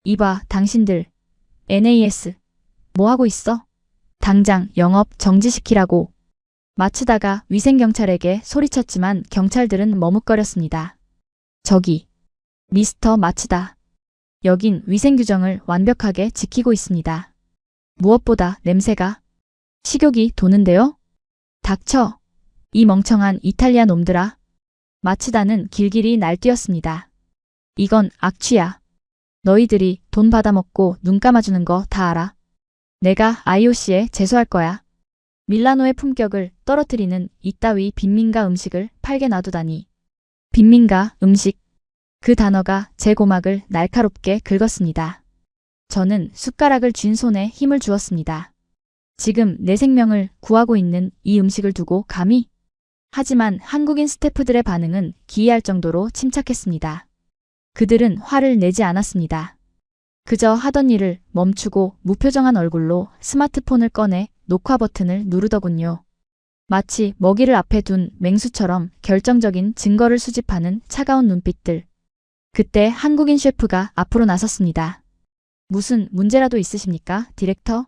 이봐, 당신들. NAS. 뭐하고 있어? 당장 영업 정지시키라고. 마츠다가 위생경찰에게 소리쳤지만 경찰들은 머뭇거렸습니다. 저기, 미스터 마츠다. 여긴 위생규정을 완벽하게 지키고 있습니다. 무엇보다 냄새가 식욕이 도는데요? 닥쳐. 이 멍청한 이탈리아 놈들아. 마츠다는 길길이 날뛰었습니다. 이건 악취야. 너희들이 돈 받아먹고 눈 감아주는 거 다 알아. 내가 IOC에 제소할 거야. 밀라노의 품격을 떨어뜨리는 이따위 빈민가 음식을 팔게 놔두다니. 빈민가 음식. 그 단어가 제 고막을 날카롭게 긁었습니다. 저는 숟가락을 쥔 손에 힘을 주었습니다. 지금 내 생명을 구하고 있는 이 음식을 두고 감히? 하지만 한국인 스태프들의 반응은 기이할 정도로 침착했습니다. 그들은 화를 내지 않았습니다. 그저 하던 일을 멈추고 무표정한 얼굴로 스마트폰을 꺼내 녹화 버튼을 누르더군요. 마치 먹이를 앞에 둔 맹수처럼 결정적인 증거를 수집하는 차가운 눈빛들. 그때 한국인 셰프가 앞으로 나섰습니다. 무슨 문제라도 있으십니까, 디렉터?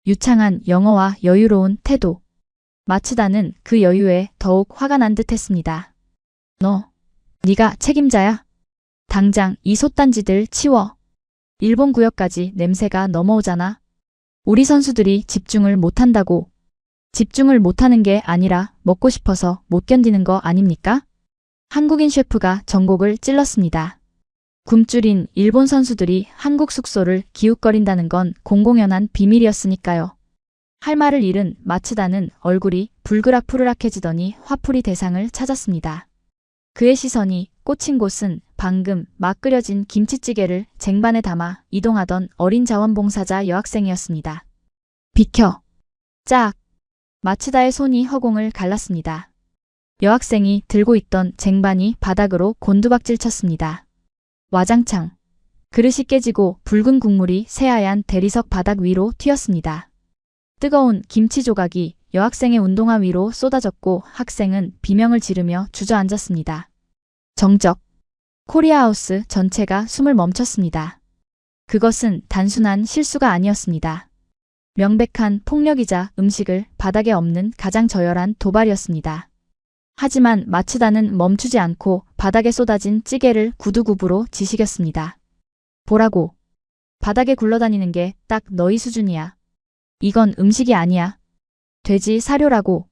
유창한 영어와 여유로운 태도. 마츠다는 그 여유에 더욱 화가 난 듯 했습니다. 네가 책임자야? 당장 이 솥단지들 치워. 일본 구역까지 냄새가 넘어오잖아. 우리 선수들이 집중을 못한다고. 집중을 못하는 게 아니라 먹고 싶어서 못 견디는 거 아닙니까? 한국인 셰프가 전곡을 찔렀습니다. 굶주린 일본 선수들이 한국 숙소를 기웃거린다는 건 공공연한 비밀이었으니까요. 할 말을 잃은 마츠다는 얼굴이 불그락푸르락해지더니 화풀이 대상을 찾았습니다. 그의 시선이 꽂힌 곳은 방금 막 끓여진 김치찌개를 쟁반에 담아 이동하던 어린 자원봉사자 여학생이었습니다. 비켜! 짝! 마츠다의 손이 허공을 갈랐습니다. 여학생이 들고 있던 쟁반이 바닥으로 곤두박질 쳤습니다. 와장창. 그릇이 깨지고 붉은 국물이 새하얀 대리석 바닥 위로 튀었습니다. 뜨거운 김치 조각이 여학생의 운동화 위로 쏟아졌고 학생은 비명을 지르며 주저앉았습니다. 정적. 코리아하우스 전체가 숨을 멈췄습니다. 그것은 단순한 실수가 아니었습니다. 명백한 폭력이자 음식을 바닥에 엎는 가장 저열한 도발이었습니다. 하지만 마츠다는 멈추지 않고 바닥에 쏟아진 찌개를 구두굽으로 지식였습니다. 보라고. 바닥에 굴러다니는 게 딱 너희 수준이야. 이건 음식이 아니야. 돼지 사료라고.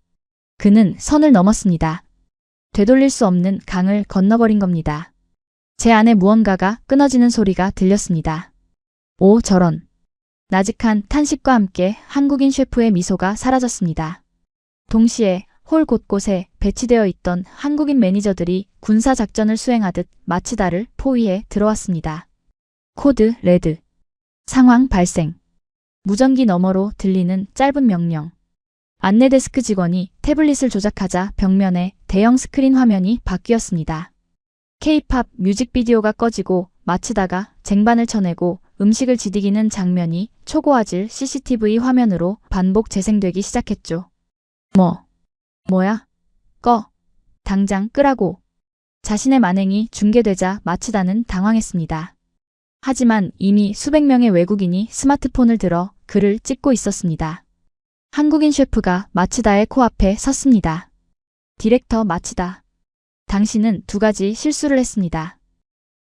그는 선을 넘었습니다. 되돌릴 수 없는 강을 건너버린 겁니다. 제 안에 무언가가 끊어지는 소리가 들렸습니다. 오, 저런. 나직한 탄식과 함께 한국인 셰프의 미소가 사라졌습니다. 동시에 홀 곳곳에 배치되어 있던 한국인 매니저들이 군사작전을 수행하듯 마츠다를 포위해 들어왔습니다. 코드 레드. 상황 발생. 무전기 너머로 들리는 짧은 명령. 안내데스크 직원이 태블릿을 조작하자 벽면에 대형 스크린 화면이 바뀌었습니다. K-팝 뮤직비디오가 꺼지고 마츠다가 쟁반을 쳐내고 음식을 지디기는 장면이 초고화질 CCTV 화면으로 반복 재생되기 시작했죠. 뭐야? 꺼. 당장 끄라고. 자신의 만행이 중계되자 마츠다는 당황했습니다. 하지만 이미 수백 명의 외국인이 스마트폰을 들어 그를 찍고 있었습니다. 한국인 셰프가 마츠다의 코앞에 섰습니다. 디렉터 마츠다. 당신은 두 가지 실수를 했습니다.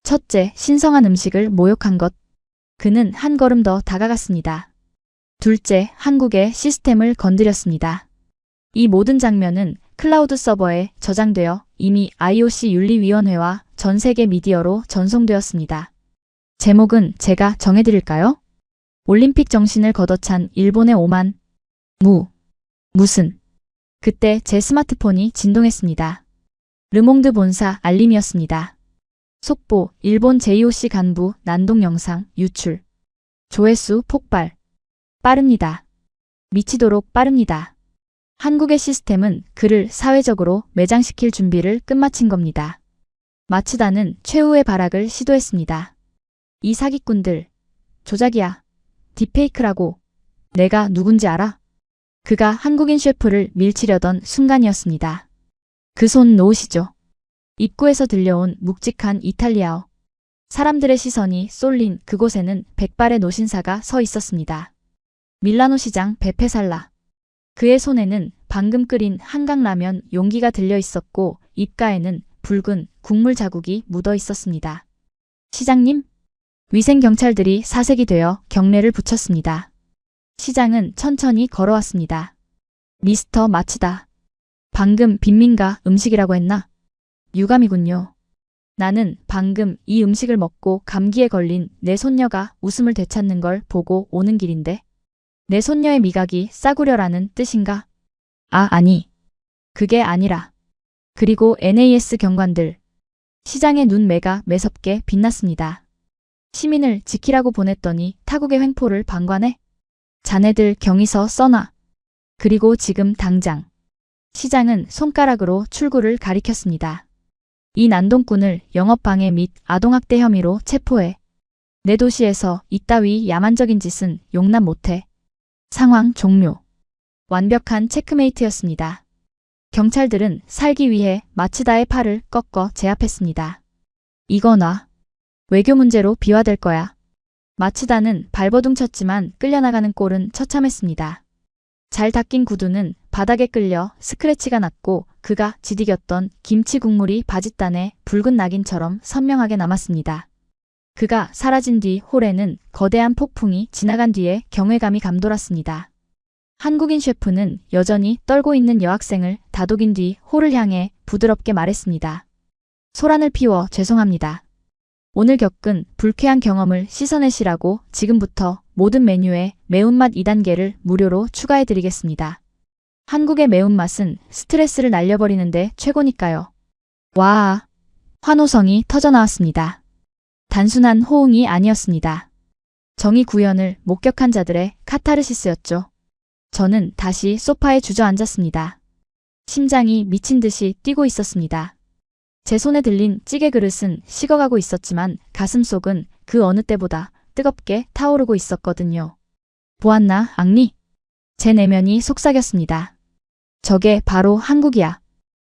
첫째, 신성한 음식을 모욕한 것. 그는 한 걸음 더 다가갔습니다. 둘째, 한국의 시스템을 건드렸습니다. 이 모든 장면은 클라우드 서버에 저장되어 이미 IOC 윤리위원회와 전 세계 미디어로 전송되었습니다. 제목은 제가 정해드릴까요? 올림픽 정신을 걷어찬 일본의 오만. 무슨. 그때 제 스마트폰이 진동했습니다. 르몽드 본사 알림이었습니다. 속보, 일본 JOC 간부 난동 영상 유출. 조회수 폭발. 빠릅니다. 미치도록 빠릅니다. 한국의 시스템은 그를 사회적으로 매장시킬 준비를 끝마친 겁니다. 마츠다는 최후의 발악을 시도했습니다. 이 사기꾼들. 조작이야. 딥페이크라고. 내가 누군지 알아? 그가 한국인 셰프를 밀치려던 순간이었습니다. 그 손 놓으시죠. 입구에서 들려온 묵직한 이탈리아어. 사람들의 시선이 쏠린 그곳에는 백발의 노신사가 서 있었습니다. 밀라노 시장 베페살라. 그의 손에는 방금 끓인 한강라면 용기가 들려 있었고 입가에는 붉은 국물 자국이 묻어 있었습니다. 시장님? 위생경찰들이 사색이 되어 경례를 붙였습니다. 시장은 천천히 걸어왔습니다. 미스터 마츠다. 방금 빈민가 음식이라고 했나? 유감이군요. 나는 방금 이 음식을 먹고 감기에 걸린 내 손녀가 웃음을 되찾는 걸 보고 오는 길인데 내 손녀의 미각이 싸구려라는 뜻인가? 아니. 그게 아니라. 그리고 NAS 경관들. 시장의 눈매가 매섭게 빛났습니다. 시민을 지키라고 보냈더니 타국의 횡포를 방관해? 자네들 경위서 써놔. 그리고 지금 당장. 시장은 손가락으로 출구를 가리켰습니다. 이 난동꾼을 영업방해 및 아동학대 혐의로 체포해. 내 도시에서 이따위 야만적인 짓은 용납 못해. 상황 종료. 완벽한 체크메이트였습니다. 경찰들은 살기 위해 마츠다의 팔을 꺾어 제압했습니다. 이거 놔. 외교 문제로 비화될 거야. 마츠다는 발버둥 쳤지만 끌려나가는 꼴은 처참했습니다. 잘 닦인 구두는 바닥에 끌려 스크래치가 났고 그가 지디겼던 김치 국물이 바짓단에 붉은 낙인처럼 선명하게 남았습니다. 그가 사라진 뒤 홀에는 거대한 폭풍이 지나간 뒤에 경외감이 감돌았습니다. 한국인 셰프는 여전히 떨고 있는 여학생을 다독인 뒤 홀을 향해 부드럽게 말했습니다. 소란을 피워 죄송합니다. 오늘 겪은 불쾌한 경험을 씻어내시라고 지금부터 모든 메뉴에 매운맛 2단계를 무료로 추가해드리겠습니다. 한국의 매운맛은 스트레스를 날려버리는데 최고니까요. 와, 환호성이 터져나왔습니다. 단순한 호응이 아니었습니다. 정의 구현을 목격한 자들의 카타르시스였죠. 저는 다시 소파에 주저앉았습니다. 심장이 미친 듯이 뛰고 있었습니다. 제 손에 들린 찌개 그릇은 식어가고 있었지만 가슴속은 그 어느 때보다 뜨겁게 타오르고 있었거든요. 보았나, 앙리? 제 내면이 속삭였습니다. 저게 바로 한국이야.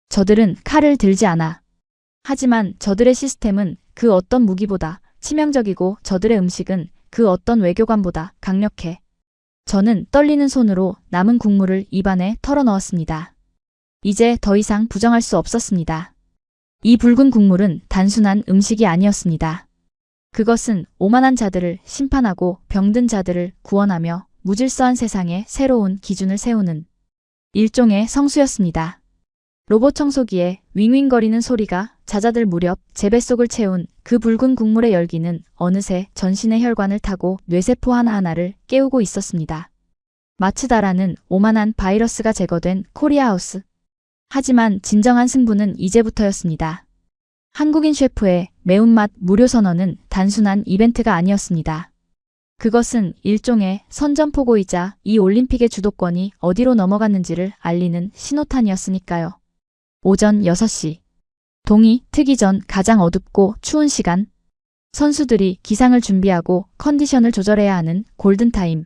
저들은 칼을 들지 않아. 하지만 저들의 시스템은 그 어떤 무기보다 치명적이고 저들의 음식은 그 어떤 외교관보다 강력해. 저는 떨리는 손으로 남은 국물을 입안에 털어넣었습니다. 이제 더 이상 부정할 수 없었습니다. 이 붉은 국물은 단순한 음식이 아니었습니다. 그것은 오만한 자들을 심판하고 병든 자들을 구원하며 무질서한 세상에 새로운 기준을 세우는 일종의 성수였습니다. 로봇 청소기의 윙윙거리는 소리가 잦아들 무렵 제 뱃속을 채운 그 붉은 국물의 열기는 어느새 전신의 혈관을 타고 뇌세포 하나하나를 깨우고 있었습니다. 마츠다라는 오만한 바이러스가 제거된 코리아하우스. 하지만 진정한 승부는 이제부터였습니다. 한국인 셰프의 매운맛 무료 선언은 단순한 이벤트가 아니었습니다. 그것은 일종의 선전포고이자 이 올림픽의 주도권이 어디로 넘어갔는지를 알리는 신호탄이었으니까요. 오전 6시. 동이 트기 전 가장 어둡고 추운 시간. 선수들이 기상을 준비하고 컨디션을 조절해야 하는 골든타임.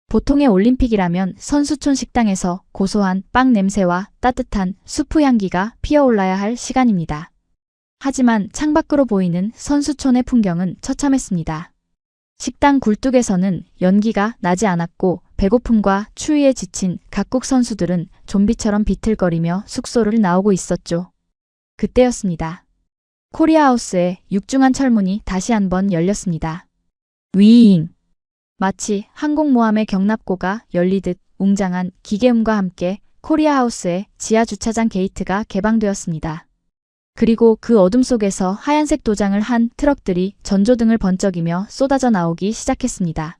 보통의 올림픽이라면 선수촌 식당에서 고소한 빵 냄새와 따뜻한 수프 향기가 피어올라야 할 시간입니다. 하지만 창밖으로 보이는 선수촌의 풍경은 처참했습니다. 식당 굴뚝에서는 연기가 나지 않았고 배고픔과 추위에 지친 각국 선수들은 좀비처럼 비틀거리며 숙소를 나오고 있었죠. 그때였습니다. 코리아하우스의 육중한 철문이 다시 한번 열렸습니다. 위잉. 마치 항공모함의 경납고가 열리듯 웅장한 기계음과 함께 코리아하우스의 지하 주차장 게이트가 개방되었습니다. 그리고 그 어둠 속에서 하얀색 도장을 한 트럭들이 전조등을 번쩍이며 쏟아져 나오기 시작했습니다.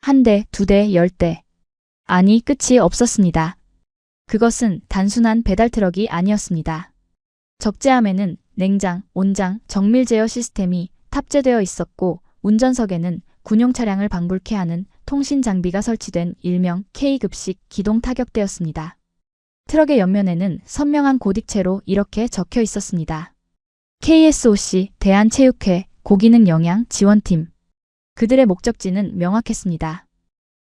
1대, 2대, 10대. 아니, 끝이 없었습니다. 그것은 단순한 배달 트럭이 아니었습니다. 적재함에는 냉장, 온장, 정밀 제어 시스템이 탑재되어 있었고 운전석에는 군용 차량을 방불케 하는 통신 장비가 설치된 일명 K급식 기동 타격대였습니다. 트럭의 옆면에는 선명한 고딕체로 이렇게 적혀 있었습니다. KSOC 대한체육회 고기능 영양 지원팀. 그들의 목적지는 명확했습니다.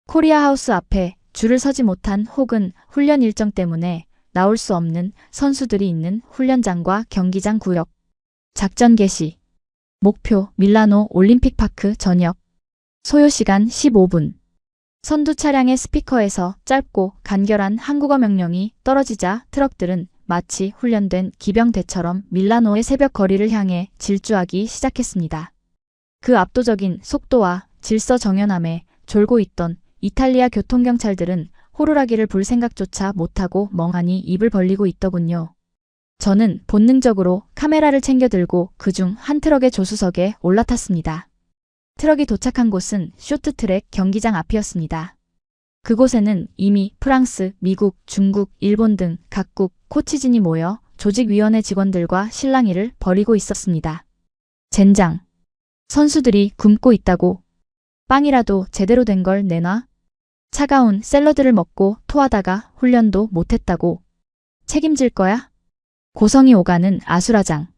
코리아하우스 앞에 줄을 서지 못한 혹은 훈련 일정 때문에 나올 수 없는 선수들이 있는 훈련장과 경기장 구역. 작전 개시. 목표 밀라노 올림픽파크 전역. 소요시간 15분. 선두 차량의 스피커에서 짧고 간결한 한국어 명령이 떨어지자 트럭들은 마치 훈련된 기병대처럼 밀라노의 새벽 거리를 향해 질주하기 시작했습니다. 그 압도적인 속도와 질서 정연함에 졸고 있던 이탈리아 교통경찰들은 호루라기를 불 생각조차 못하고 멍하니 입을 벌리고 있더군요. 저는 본능적으로 카메라를 챙겨 들고 그중 한 트럭의 조수석에 올라탔습니다. 트럭이 도착한 곳은 쇼트트랙 경기장 앞이었습니다. 그곳에는 이미 프랑스, 미국, 중국, 일본 등 각국 코치진이 모여 조직위원회 직원들과 실랑이를 벌이고 있었습니다. 젠장. 선수들이 굶고 있다고. 빵이라도 제대로 된 걸 내놔. 차가운 샐러드를 먹고 토하다가 훈련도 못했다고. 책임질 거야? 고성이 오가는 아수라장.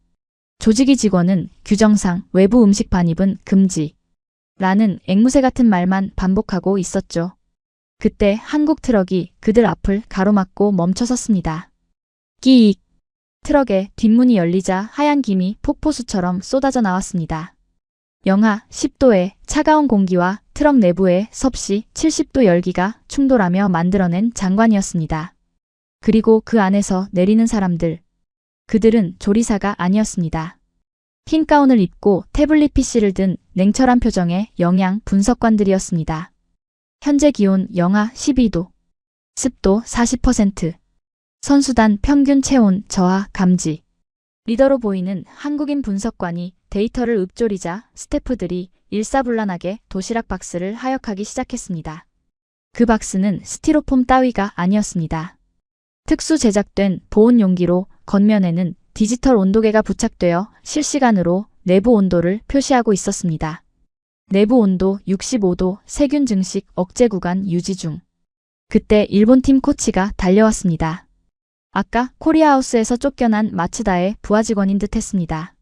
조직위 직원은 규정상 외부 음식 반입은 금지. 라는 앵무새 같은 말만 반복하고 있었죠. 그때 한국 트럭이 그들 앞을 가로막고 멈춰섰습니다. 끼익. 트럭의 뒷문이 열리자 하얀 김이 폭포수처럼 쏟아져 나왔습니다. 영하 10도의 차가운 공기와 트럭 내부의 섭씨 70도 열기가 충돌하며 만들어낸 장관이었습니다. 그리고 그 안에서 내리는 사람들. 그들은 조리사가 아니었습니다. 흰 가운을 입고 태블릿 PC를 든 냉철한 표정의 영양 분석관들이었습니다. 현재 기온 영하 12도, 습도 40%, 선수단 평균 체온 저하 감지. 리더로 보이는 한국인 분석관이 데이터를 읊조리자 스태프들이 일사불란하게 도시락 박스를 하역하기 시작했습니다. 그 박스는 스티로폼 따위가 아니었습니다. 특수 제작된 보온 용기로 겉면에는 디지털 온도계가 부착되어 실시간으로 내부 온도를 표시하고 있었습니다. 내부 온도 65도, 세균 증식 억제 구간 유지 중. 그때 일본팀 코치가 달려왔습니다. 아까 코리아하우스에서 쫓겨난 마츠다의 부하 직원인 듯 했습니다.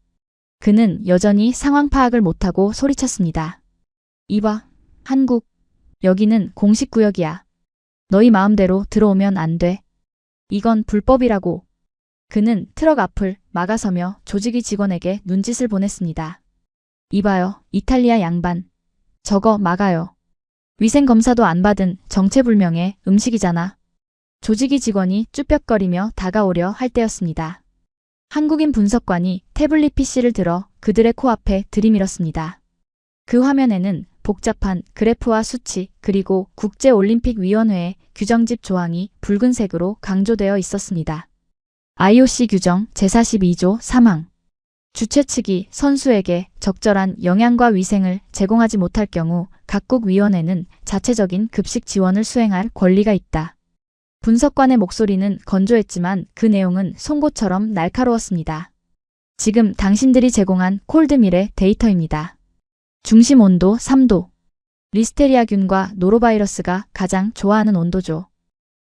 그는 여전히 상황 파악을 못하고 소리쳤습니다. 이봐, 한국. 여기는 공식 구역이야. 너희 마음대로 들어오면 안 돼. 이건 불법이라고. 그는 트럭 앞을 막아서며 조직위 직원에게 눈짓을 보냈습니다. 이봐요, 이탈리아 양반. 저거 막아요. 위생검사도 안 받은 정체불명의 음식이잖아. 조직위 직원이 쭈뼛거리며 다가오려 할 때였습니다. 한국인 분석관이 태블릿 PC를 들어 그들의 코앞에 들이밀었습니다. 그 화면에는 복잡한 그래프와 수치 그리고 국제올림픽위원회의 규정집 조항이 붉은색으로 강조되어 있었습니다. IOC 규정 제42조 3항. 주최 측이 선수에게 적절한 영양과 위생을 제공하지 못할 경우 각국 위원회는 자체적인 급식 지원을 수행할 권리가 있다. 분석관의 목소리는 건조했지만 그 내용은 송곳처럼 날카로웠습니다. 지금 당신들이 제공한 콜드밀의 데이터입니다. 중심 온도 3도. 리스테리아균과 노로바이러스가 가장 좋아하는 온도죠.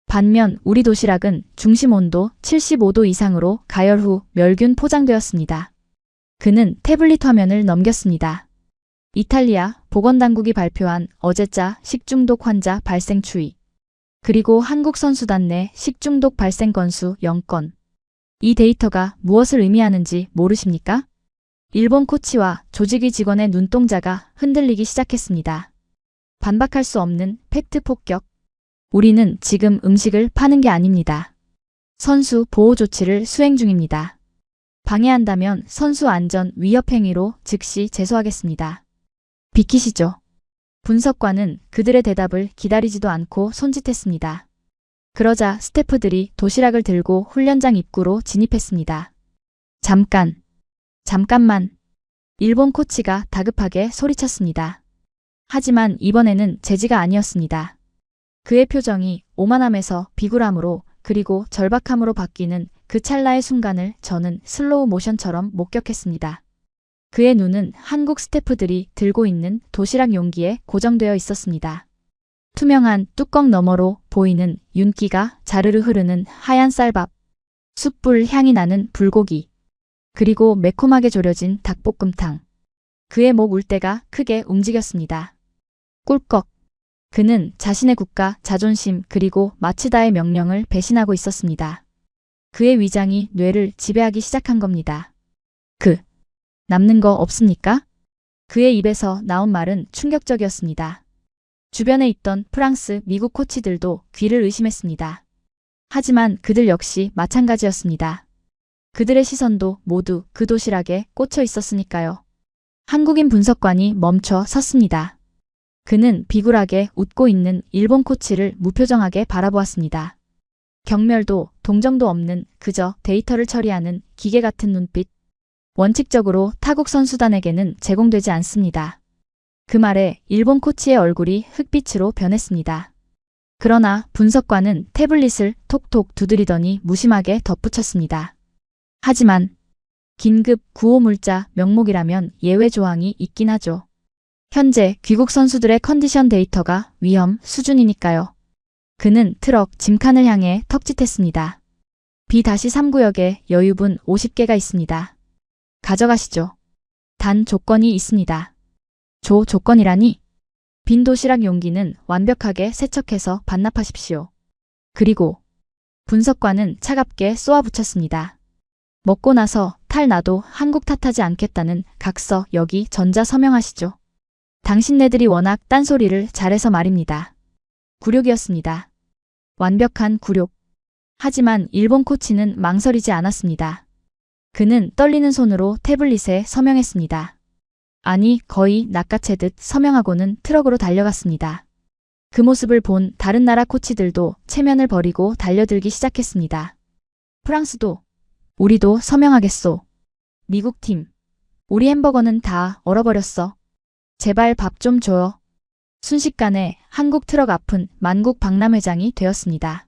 반면 우리 도시락은 중심 온도 75도 이상으로 가열 후 멸균 포장되었습니다. 그는 태블릿 화면을 넘겼습니다. 이탈리아 보건당국이 발표한 어제자 식중독 환자 발생 추이. 그리고 한국 선수단 내 식중독 발생 건수 0건. 이 데이터가 무엇을 의미하는지 모르십니까? 일본 코치와 조직위 직원의 눈동자가 흔들리기 시작했습니다. 반박할 수 없는 팩트 폭격. 우리는 지금 음식을 파는 게 아닙니다. 선수 보호 조치를 수행 중입니다. 방해한다면 선수 안전 위협 행위로 즉시 제소하겠습니다. 비키시죠. 분석관은 그들의 대답을 기다리지도 않고 손짓했습니다. 그러자 스태프들이 도시락을 들고 훈련장 입구로 진입했습니다. 잠깐만. 일본 코치가 다급하게 소리쳤습니다. 하지만 이번에는 제지가 아니었습니다. 그의 표정이 오만함에서 비굴함으로 그리고 절박함으로 바뀌는 그 찰나의 순간을 저는 슬로우 모션처럼 목격했습니다. 그의 눈은 한국 스태프들이 들고 있는 도시락 용기에 고정되어 있었습니다. 투명한 뚜껑 너머로 보이는 윤기가 자르르 흐르는 하얀 쌀밥, 숯불 향이 나는 불고기, 그리고 매콤하게 졸여진 닭볶음탕. 그의 목 울대가 크게 움직였습니다. 꿀꺽. 그는 자신의 국가, 자존심 그리고 마츠다의 명령을 배신하고 있었습니다. 그의 위장이 뇌를 지배하기 시작한 겁니다. 남는 거 없습니까? 그의 입에서 나온 말은 충격적이었습니다. 주변에 있던 프랑스, 미국 코치들도 귀를 의심했습니다. 하지만 그들 역시 마찬가지였습니다. 그들의 시선도 모두 그 도시락에 꽂혀 있었으니까요. 한국인 분석관이 멈춰 섰습니다. 그는 비굴하게 웃고 있는 일본 코치를 무표정하게 바라보았습니다. 경멸도 동정도 없는 그저 데이터를 처리하는 기계 같은 눈빛. 원칙적으로 타국 선수단에게는 제공되지 않습니다. 그 말에 일본 코치의 얼굴이 흑빛으로 변했습니다. 그러나 분석관은 태블릿을 톡톡 두드리더니 무심하게 덧붙였습니다. 하지만 긴급 구호물자 명목이라면 예외 조항이 있긴 하죠. 현재 귀국 선수들의 컨디션 데이터가 위험 수준이니까요. 그는 트럭 짐칸을 향해 턱짓했습니다. B-3구역에 여유분 50개가 있습니다. 가져가시죠. 단 조건이 있습니다. 조건이라니? 빈 도시락 용기는 완벽하게 세척해서 반납하십시오. 그리고 분석관은 차갑게 쏘아붙였습니다. 먹고 나서 탈 나도 한국 탓하지 않겠다는 각서 여기 전자 서명하시죠. 당신네들이 워낙 딴소리를 잘해서 말입니다. 굴욕이었습니다. 완벽한 굴욕. 하지만 일본 코치는 망설이지 않았습니다. 그는 떨리는 손으로 태블릿에 서명했습니다. 아니, 거의 낚아채듯 서명하고는 트럭으로 달려갔습니다. 그 모습을 본 다른 나라 코치들도 체면을 버리고 달려들기 시작했습니다. 프랑스도, 우리도 서명하겠소. 미국 팀, 우리 햄버거는 다 얼어버렸어. 제발 밥 좀 줘요. 순식간에 한국 트럭 앞은 만국 박람회장이 되었습니다.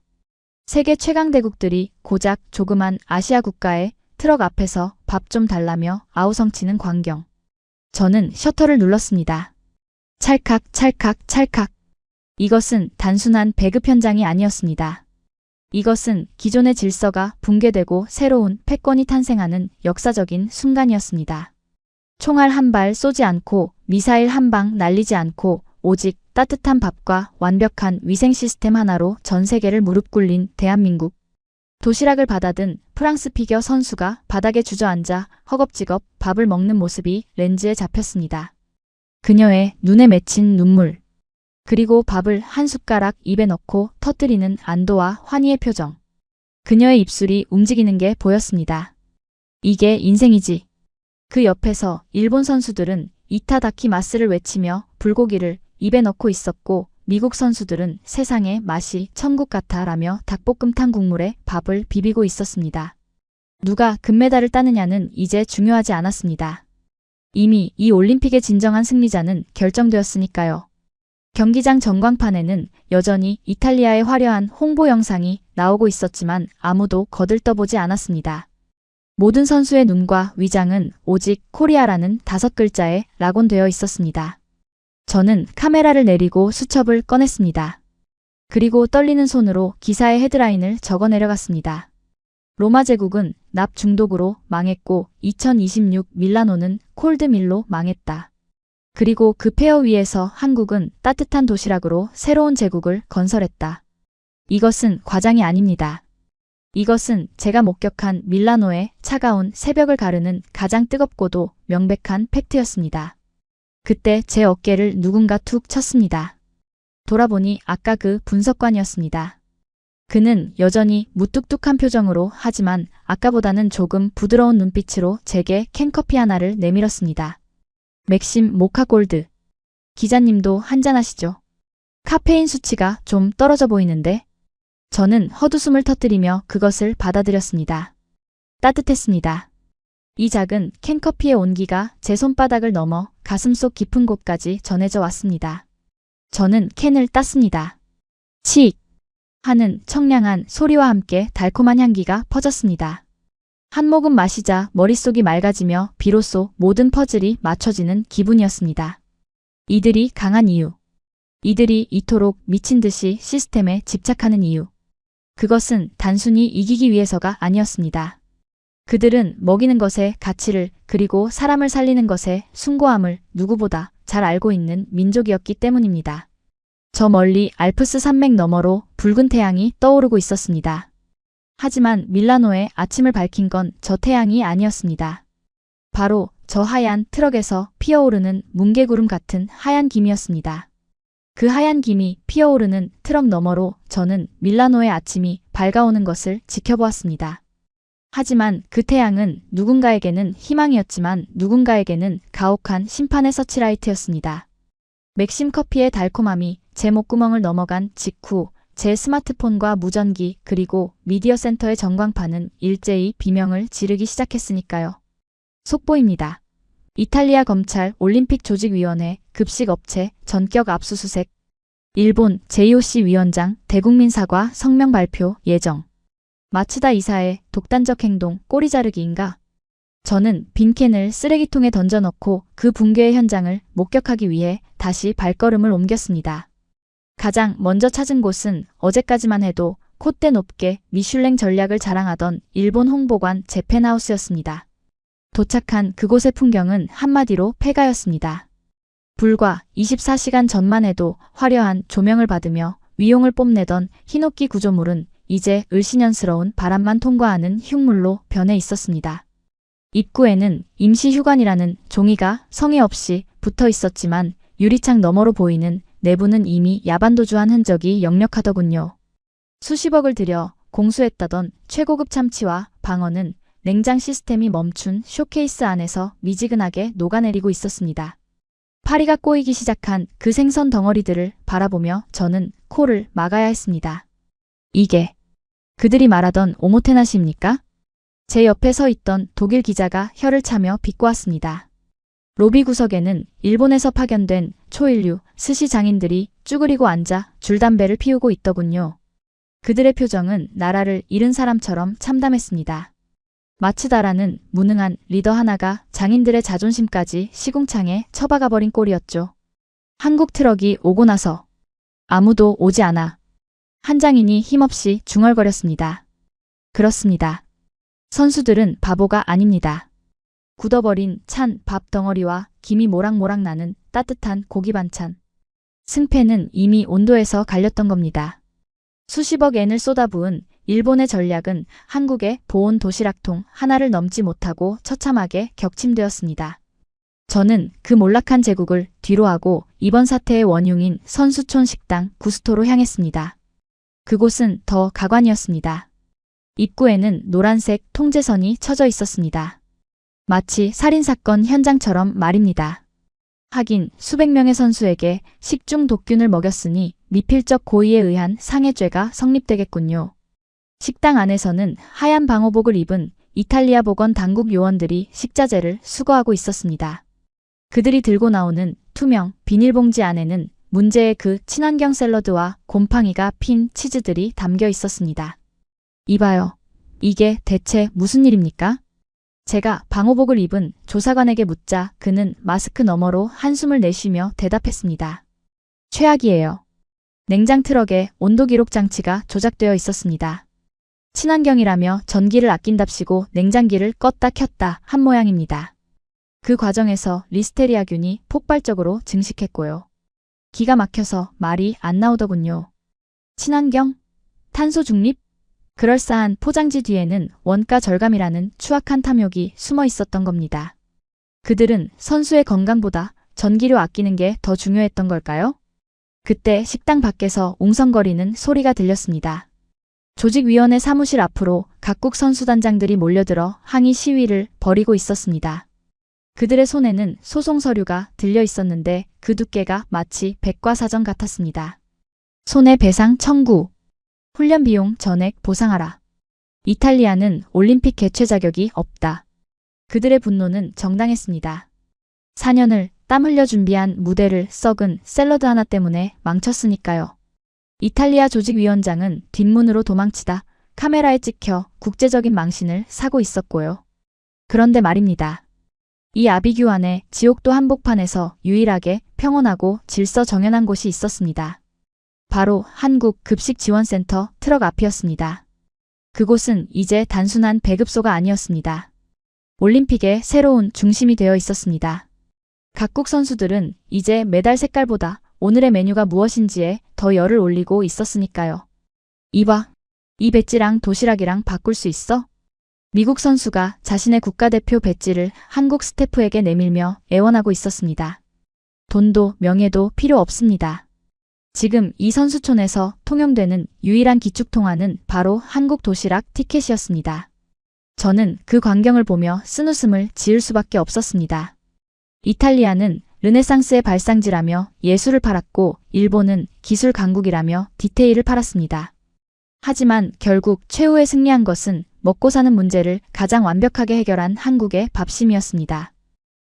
세계 최강 대국들이 고작 조그만 아시아 국가의 트럭 앞에서 밥 좀 달라며 아우성치는 광경. 저는 셔터를 눌렀습니다. 찰칵 찰칵 찰칵. 이것은 단순한 배급 현장이 아니었습니다. 이것은 기존의 질서가 붕괴되고 새로운 패권이 탄생하는 역사적인 순간이었습니다. 총알 한 발 쏘지 않고 미사일 한 방 날리지 않고 오직 따뜻한 밥과 완벽한 위생 시스템 하나로 전 세계를 무릎 꿇린 대한민국. 도시락을 받아든 프랑스 피겨 선수가 바닥에 주저앉아 허겁지겁 밥을 먹는 모습이 렌즈에 잡혔습니다. 그녀의 눈에 맺힌 눈물. 그리고 밥을 한 숟가락 입에 넣고 터뜨리는 안도와 환희의 표정. 그녀의 입술이 움직이는 게 보였습니다. 이게 인생이지. 그 옆에서 일본 선수들은 이타다키 마스를 외치며 불고기를 입에 넣고 있었고 미국 선수들은 세상의 맛이 천국 같아 라며 닭볶음탕 국물에 밥을 비비고 있었습니다. 누가 금메달을 따느냐는 이제 중요하지 않았습니다. 이미 이 올림픽의 진정한 승리자는 결정되었으니까요. 경기장 전광판에는 여전히 이탈리아의 화려한 홍보 영상이 나오고 있었지만 아무도 거들떠보지 않았습니다. 모든 선수의 눈과 위장은 오직 코리아라는 5글자에 낙온되어 있었습니다. 저는 카메라를 내리고 수첩을 꺼냈습니다. 그리고 떨리는 손으로 기사의 헤드라인을 적어 내려갔습니다. 로마 제국은 납 중독으로 망했고 2026 밀라노는 콜드밀로 망했다. 그리고 그 폐허 위에서 한국은 따뜻한 도시락으로 새로운 제국을 건설했다. 이것은 과장이 아닙니다. 이것은 제가 목격한 밀라노의 차가운 새벽을 가르는 가장 뜨겁고도 명백한 팩트였습니다. 그때 제 어깨를 누군가 툭 쳤습니다. 돌아보니 아까 그 분석관이었습니다. 그는 여전히 무뚝뚝한 표정으로 하지만 아까보다는 조금 부드러운 눈빛으로 제게 캔커피 하나를 내밀었습니다. 맥심 모카 골드. 기자님도 한잔하시죠. 카페인 수치가 좀 떨어져 보이는데. 저는 헛웃음을 터뜨리며 그것을 받아들였습니다. 따뜻했습니다. 이 작은 캔커피의 온기가 제 손바닥을 넘어 가슴속 깊은 곳까지 전해져 왔습니다. 저는 캔을 땄습니다. 칙! 하는 청량한 소리와 함께 달콤한 향기가 퍼졌습니다. 한 모금 마시자 머릿속이 맑아지며 비로소 모든 퍼즐이 맞춰지는 기분이었습니다. 이들이 강한 이유. 이들이 이토록 미친 듯이 시스템에 집착하는 이유. 그것은 단순히 이기기 위해서가 아니었습니다. 그들은 먹이는 것의 가치를 그리고 사람을 살리는 것의 숭고함을 누구보다 잘 알고 있는 민족이었기 때문입니다. 저 멀리 알프스 산맥 너머로 붉은 태양이 떠오르고 있었습니다. 하지만 밀라노의 아침을 밝힌 건 저 태양이 아니었습니다. 바로 저 하얀 트럭에서 피어오르는 뭉게구름 같은 하얀 김이었습니다. 그 하얀 김이 피어오르는 트럭 너머로 저는 밀라노의 아침이 밝아오는 것을 지켜보았습니다. 하지만 그 태양은 누군가에게는 희망이었지만 누군가에게는 가혹한 심판의 서치라이트였습니다. 맥심 커피의 달콤함이 제 목구멍을 넘어간 직후 제 스마트폰과 무전기 그리고 미디어 센터의 전광판은 일제히 비명을 지르기 시작했으니까요. 속보입니다. 이탈리아 검찰 올림픽 조직위원회 급식업체 전격 압수수색. 일본 JOC 위원장 대국민 사과 성명 발표 예정. 마츠다 이사의 독단적 행동 꼬리 자르기인가? 저는 빈캔을 쓰레기통에 던져넣고 그 붕괴의 현장을 목격하기 위해 다시 발걸음을 옮겼습니다. 가장 먼저 찾은 곳은 어제까지만 해도 콧대 높게 미슐랭 전략을 자랑하던 일본 홍보관 재팬하우스였습니다. 도착한 그곳의 풍경은 한마디로 폐가였습니다. 불과 24시간 전만 해도 화려한 조명을 받으며 위용을 뽐내던 흰옥기 구조물은 이제 을씨년스러운 바람만 통과하는 흉물로 변해 있었습니다. 입구에는 임시휴관이라는 종이가 성의 없이 붙어 있었지만 유리창 너머로 보이는 내부는 이미 야반도주한 흔적이 역력하더군요. 수십억을 들여 공수했다던 최고급 참치와 방어는 냉장 시스템이 멈춘 쇼케이스 안에서 미지근하게 녹아내리고 있었습니다. 파리가 꼬이기 시작한 그 생선 덩어리들을 바라보며 저는 코를 막아야 했습니다. 이게 그들이 말하던 오모테나시입니까? 제 옆에 서 있던 독일 기자가 혀를 차며 비꼬았습니다. 로비 구석에는 일본에서 파견된 초일류 스시 장인들이 쭈그리고 앉아 줄담배를 피우고 있더군요. 그들의 표정은 나라를 잃은 사람처럼 참담했습니다. 마츠다라는 무능한 리더 하나가 장인들의 자존심까지 시궁창에 처박아버린 꼴이었죠. 한국 트럭이 오고 나서 아무도 오지 않아 한 장인이 힘없이 중얼거렸습니다. 그렇습니다. 선수들은 바보가 아닙니다. 굳어버린 찬 밥 덩어리와 김이 모락모락 나는 따뜻한 고기 반찬. 승패는 이미 온도에서 갈렸던 겁니다. 수십억 엔을 쏟아부은 일본의 전략은 한국의 보온 도시락통 하나를 넘지 못하고 처참하게 격침되었습니다. 저는 그 몰락한 제국을 뒤로하고 이번 사태의 원흉인 선수촌 식당 구스토로 향했습니다. 그곳은 더 가관이었습니다. 입구에는 노란색 통제선이 쳐져 있었습니다. 마치 살인사건 현장처럼 말입니다. 하긴 수백 명의 선수에게 식중 독균을 먹였으니 미필적 고의에 의한 상해죄가 성립되겠군요. 식당 안에서는 하얀 방호복을 입은 이탈리아 보건 당국 요원들이 식자재를 수거하고 있었습니다. 그들이 들고 나오는 투명 비닐봉지 안에는 문제의 그 친환경 샐러드와 곰팡이가 핀 치즈들이 담겨 있었습니다. 이봐요. 이게 대체 무슨 일입니까? 제가 방호복을 입은 조사관에게 묻자 그는 마스크 너머로 한숨을 내쉬며 대답했습니다. 최악이에요. 냉장 트럭에 온도 기록 장치가 조작되어 있었습니다. 친환경이라며 전기를 아낀답시고 냉장기를 껐다 켰다 한 모양입니다. 그 과정에서 리스테리아균이 폭발적으로 증식했고요. 기가 막혀서 말이 안 나오더군요. 친환경? 탄소 중립? 그럴싸한 포장지 뒤에는 원가 절감이라는 추악한 탐욕이 숨어 있었던 겁니다. 그들은 선수의 건강보다 전기료 아끼는 게 더 중요했던 걸까요? 그때 식당 밖에서 웅성거리는 소리가 들렸습니다. 조직위원회 사무실 앞으로 각국 선수단장들이 몰려들어 항의 시위를 벌이고 있었습니다. 그들의 손에는 소송 서류가 들려 있었는데 그 두께가 마치 백과사전 같았습니다. 손해 배상 청구, 훈련 비용 전액 보상하라. 이탈리아는 올림픽 개최 자격이 없다. 그들의 분노는 정당했습니다. 4년을 땀 흘려 준비한 무대를 썩은 샐러드 하나 때문에 망쳤으니까요. 이탈리아 조직위원장은 뒷문으로 도망치다 카메라에 찍혀 국제적인 망신을 사고 있었고요. 그런데 말입니다. 이 아비규 안에 지옥도 한복판에서 유일하게 평온하고 질서 정연한 곳이 있었습니다. 바로 한국급식지원센터 트럭 앞이었습니다. 그곳은 이제 단순한 배급소가 아니었습니다. 올림픽의 새로운 중심이 되어 있었습니다. 각국 선수들은 이제 메달 색깔보다 오늘의 메뉴가 무엇인지에 더 열을 올리고 있었으니까요. 이봐, 이 배지랑 도시락이랑 바꿀 수 있어? 미국 선수가 자신의 국가대표 배지를 한국 스태프에게 내밀며 애원하고 있었습니다. 돈도 명예도 필요 없습니다. 지금 이 선수촌에서 통용되는 유일한 기축통화는 바로 한국 도시락 티켓이었습니다. 저는 그 광경을 보며 쓴웃음을 지을 수밖에 없었습니다. 이탈리아는 르네상스의 발상지라며 예술을 팔았고 일본은 기술 강국이라며 디테일을 팔았습니다. 하지만 결국 최후에 승리한 것은 먹고 사는 문제를 가장 완벽하게 해결한 한국의 밥심이었습니다.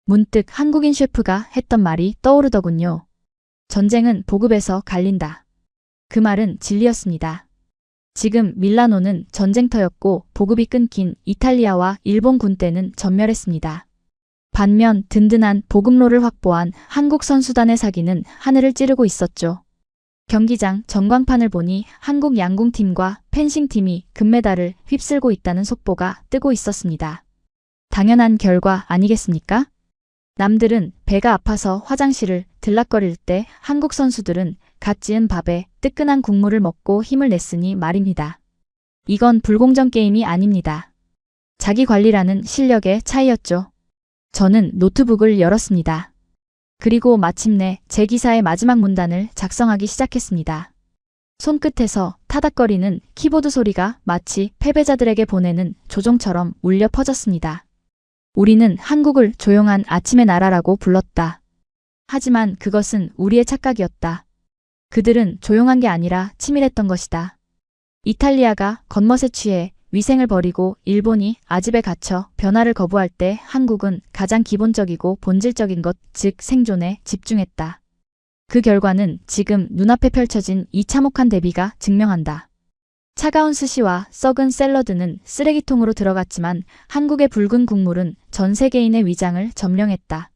문득 한국인 셰프가 했던 말이 떠오르더군요. 전쟁은 보급에서 갈린다. 그 말은 진리였습니다. 지금 밀라노는 전쟁터였고 보급이 끊긴 이탈리아와 일본 군대는 전멸했습니다. 반면 든든한 보급로를 확보한 한국 선수단의 사기는 하늘을 찌르고 있었죠. 경기장 전광판을 보니 한국 양궁팀과 펜싱팀이 금메달을 휩쓸고 있다는 속보가 뜨고 있었습니다. 당연한 결과 아니겠습니까? 남들은 배가 아파서 화장실을 들락거릴 때 한국 선수들은 갓 지은 밥에 뜨끈한 국물을 먹고 힘을 냈으니 말입니다. 이건 불공정 게임이 아닙니다. 자기 관리라는 실력의 차이였죠. 저는 노트북을 열었습니다. 그리고 마침내 제 기사의 마지막 문단을 작성하기 시작했습니다. 손끝에서 타닥거리는 키보드 소리가 마치 패배자들에게 보내는 조종처럼 울려 퍼졌습니다. 우리는 한국을 조용한 아침의 나라라고 불렀다. 하지만 그것은 우리의 착각이었다. 그들은 조용한 게 아니라 치밀했던 것이다. 이탈리아가 겉멋에 취해 위생을 버리고 일본이 아집에 갇혀 변화를 거부할 때 한국은 가장 기본적이고 본질적인 것, 즉 생존에 집중했다. 그 결과는 지금 눈앞에 펼쳐진 이 참혹한 대비가 증명한다. 차가운 스시와 썩은 샐러드는 쓰레기통으로 들어갔지만 한국의 붉은 국물은 전 세계인의 위장을 점령했다.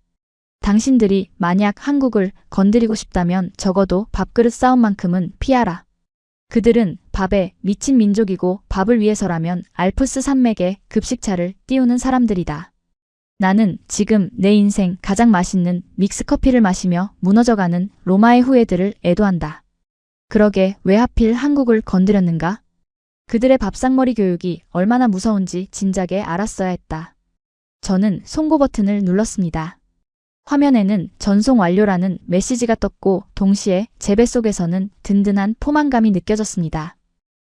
당신들이 만약 한국을 건드리고 싶다면 적어도 밥그릇 싸움만큼은 피하라. 그들은 밥에 미친 민족이고 밥을 위해서라면 알프스 산맥에 급식차를 띄우는 사람들이다. 나는 지금 내 인생 가장 맛있는 믹스커피를 마시며 무너져가는 로마의 후예들을 애도한다. 그러게 왜 하필 한국을 건드렸는가? 그들의 밥상머리 교육이 얼마나 무서운지 진작에 알았어야 했다. 저는 송고 버튼을 눌렀습니다. 화면에는 전송 완료라는 메시지가 떴고 동시에 제 뱃속에서는 든든한 포만감이 느껴졌습니다.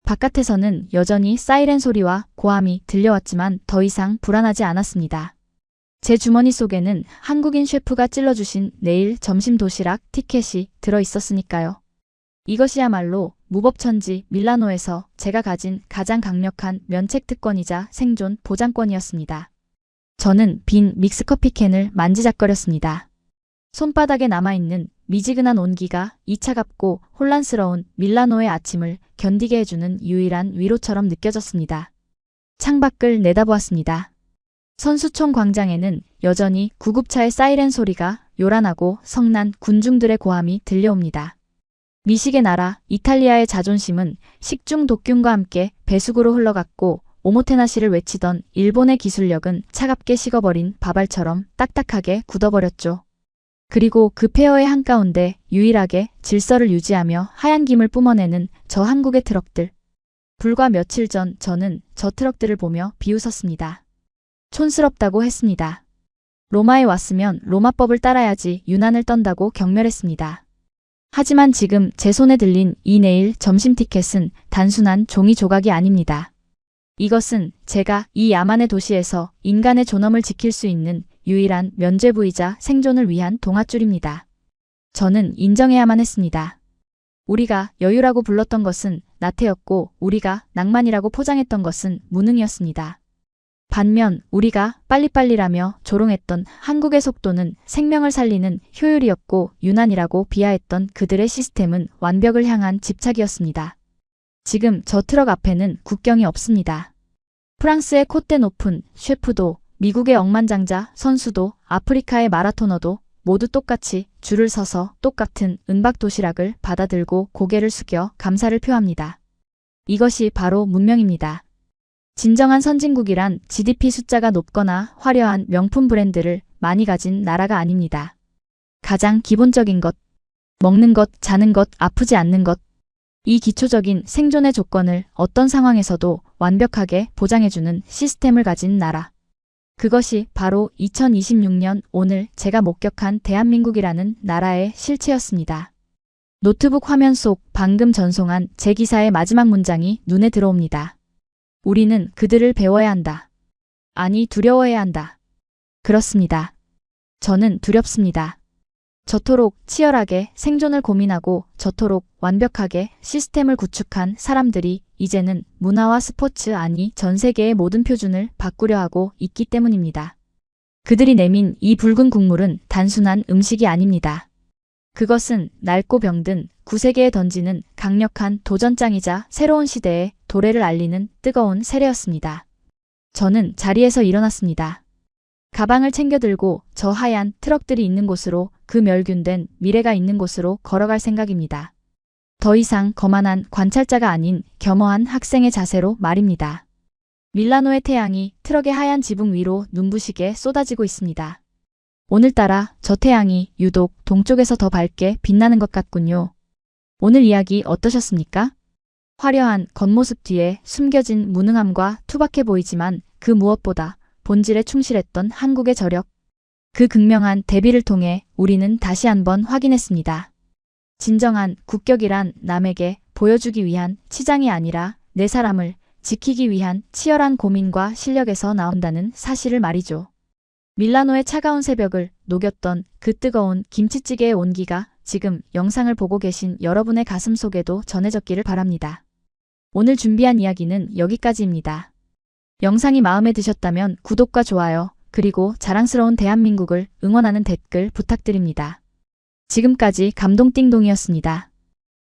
바깥에서는 여전히 사이렌 소리와 고함이 들려왔지만 더 이상 불안하지 않았습니다. 제 주머니 속에는 한국인 셰프가 찔러주신 내일 점심 도시락 티켓이 들어있었으니까요. 이것이야말로 무법천지 밀라노에서 제가 가진 가장 강력한 면책 특권이자 생존 보장권이었습니다. 저는 빈 믹스커피 캔을 만지작거렸습니다. 손바닥에 남아있는 미지근한 온기가 이 차갑고 혼란스러운 밀라노의 아침을 견디게 해주는 유일한 위로처럼 느껴졌습니다. 창밖을 내다보았습니다. 선수촌 광장에는 여전히 구급차의 사이렌 소리가 요란하고 성난 군중들의 고함이 들려옵니다. 미식의 나라 이탈리아의 자존심은 식중 독균과 함께 배수구로 흘러갔고 오모테나시를 외치던 일본의 기술력은 차갑게 식어버린 밥알처럼 딱딱하게 굳어버렸죠. 그리고 그 폐허의 한가운데 유일하게 질서를 유지하며 하얀 김을 뿜어내는 저 한국의 트럭들. 불과 며칠 전 저는 저 트럭들을 보며 비웃었습니다. 촌스럽다고 했습니다. 로마에 왔으면 로마법을 따라야지 유난을 떤다고 경멸했습니다. 하지만 지금 제 손에 들린 이 내일 점심 티켓은 단순한 종이 조각이 아닙니다. 이것은 제가 이 야만의 도시에서 인간의 존엄을 지킬 수 있는 유일한 면죄부이자 생존을 위한 동아줄입니다. 저는 인정해야만 했습니다. 우리가 여유라고 불렀던 것은 나태였고 우리가 낭만이라고 포장했던 것은 무능이었습니다. 반면 우리가 빨리빨리라며 조롱했던 한국의 속도는 생명을 살리는 효율이었고 유난이라고 비하했던 그들의 시스템은 완벽을 향한 집착이었습니다. 지금 저 트럭 앞에는 국경이 없습니다. 프랑스의 콧대 높은 셰프도 미국의 억만장자 선수도 아프리카의 마라토너도 모두 똑같이 줄을 서서 똑같은 은박 도시락을 받아들고 고개를 숙여 감사를 표합니다. 이것이 바로 문명입니다. 진정한 선진국이란 GDP 숫자가 높거나 화려한 명품 브랜드를 많이 가진 나라가 아닙니다. 가장 기본적인 것, 먹는 것, 자는 것, 아프지 않는 것, 이 기초적인 생존의 조건을 어떤 상황에서도 완벽하게 보장해주는 시스템을 가진 나라. 그것이 바로 2026년 오늘 제가 목격한 대한민국이라는 나라의 실체였습니다. 노트북 화면 속 방금 전송한 제 기사의 마지막 문장이 눈에 들어옵니다. 우리는 그들을 배워야 한다. 아니, 두려워해야 한다. 그렇습니다. 저는 두렵습니다. 저토록 치열하게 생존을 고민하고 저토록 완벽하게 시스템을 구축한 사람들이 이제는 문화와 스포츠 아니 전 세계의 모든 표준을 바꾸려 하고 있기 때문입니다. 그들이 내민 이 붉은 국물은 단순한 음식이 아닙니다. 그것은 낡고 병든 구세계에 던지는 강력한 도전장이자 새로운 시대의 도래를 알리는 뜨거운 세례였습니다. 저는 자리에서 일어났습니다. 가방을 챙겨 들고 저 하얀 트럭들이 있는 곳으로 그 멸균된 미래가 있는 곳으로 걸어갈 생각입니다. 더 이상 거만한 관찰자가 아닌 겸허한 학생의 자세로 말입니다. 밀라노의 태양이 트럭의 하얀 지붕 위로 눈부시게 쏟아지고 있습니다. 오늘따라 저 태양이 유독 동쪽에서 더 밝게 빛나는 것 같군요. 오늘 이야기 어떠셨습니까? 화려한 겉모습 뒤에 숨겨진 무능함과 투박해 보이지만 그 무엇보다 본질에 충실했던 한국의 저력. 그 극명한 대비를 통해 우리는 다시 한번 확인했습니다. 진정한 국격이란 남에게 보여주기 위한 치장이 아니라 내 사람을 지키기 위한 치열한 고민과 실력에서 나온다는 사실을 말이죠. 밀라노의 차가운 새벽을 녹였던 그 뜨거운 김치찌개의 온기가 지금 영상을 보고 계신 여러분의 가슴 속에도 전해졌기를 바랍니다. 오늘 준비한 이야기는 여기까지입니다. 영상이 마음에 드셨다면 구독과 좋아요, 그리고 자랑스러운 대한민국을 응원하는 댓글 부탁드립니다. 지금까지 감동띵동이었습니다.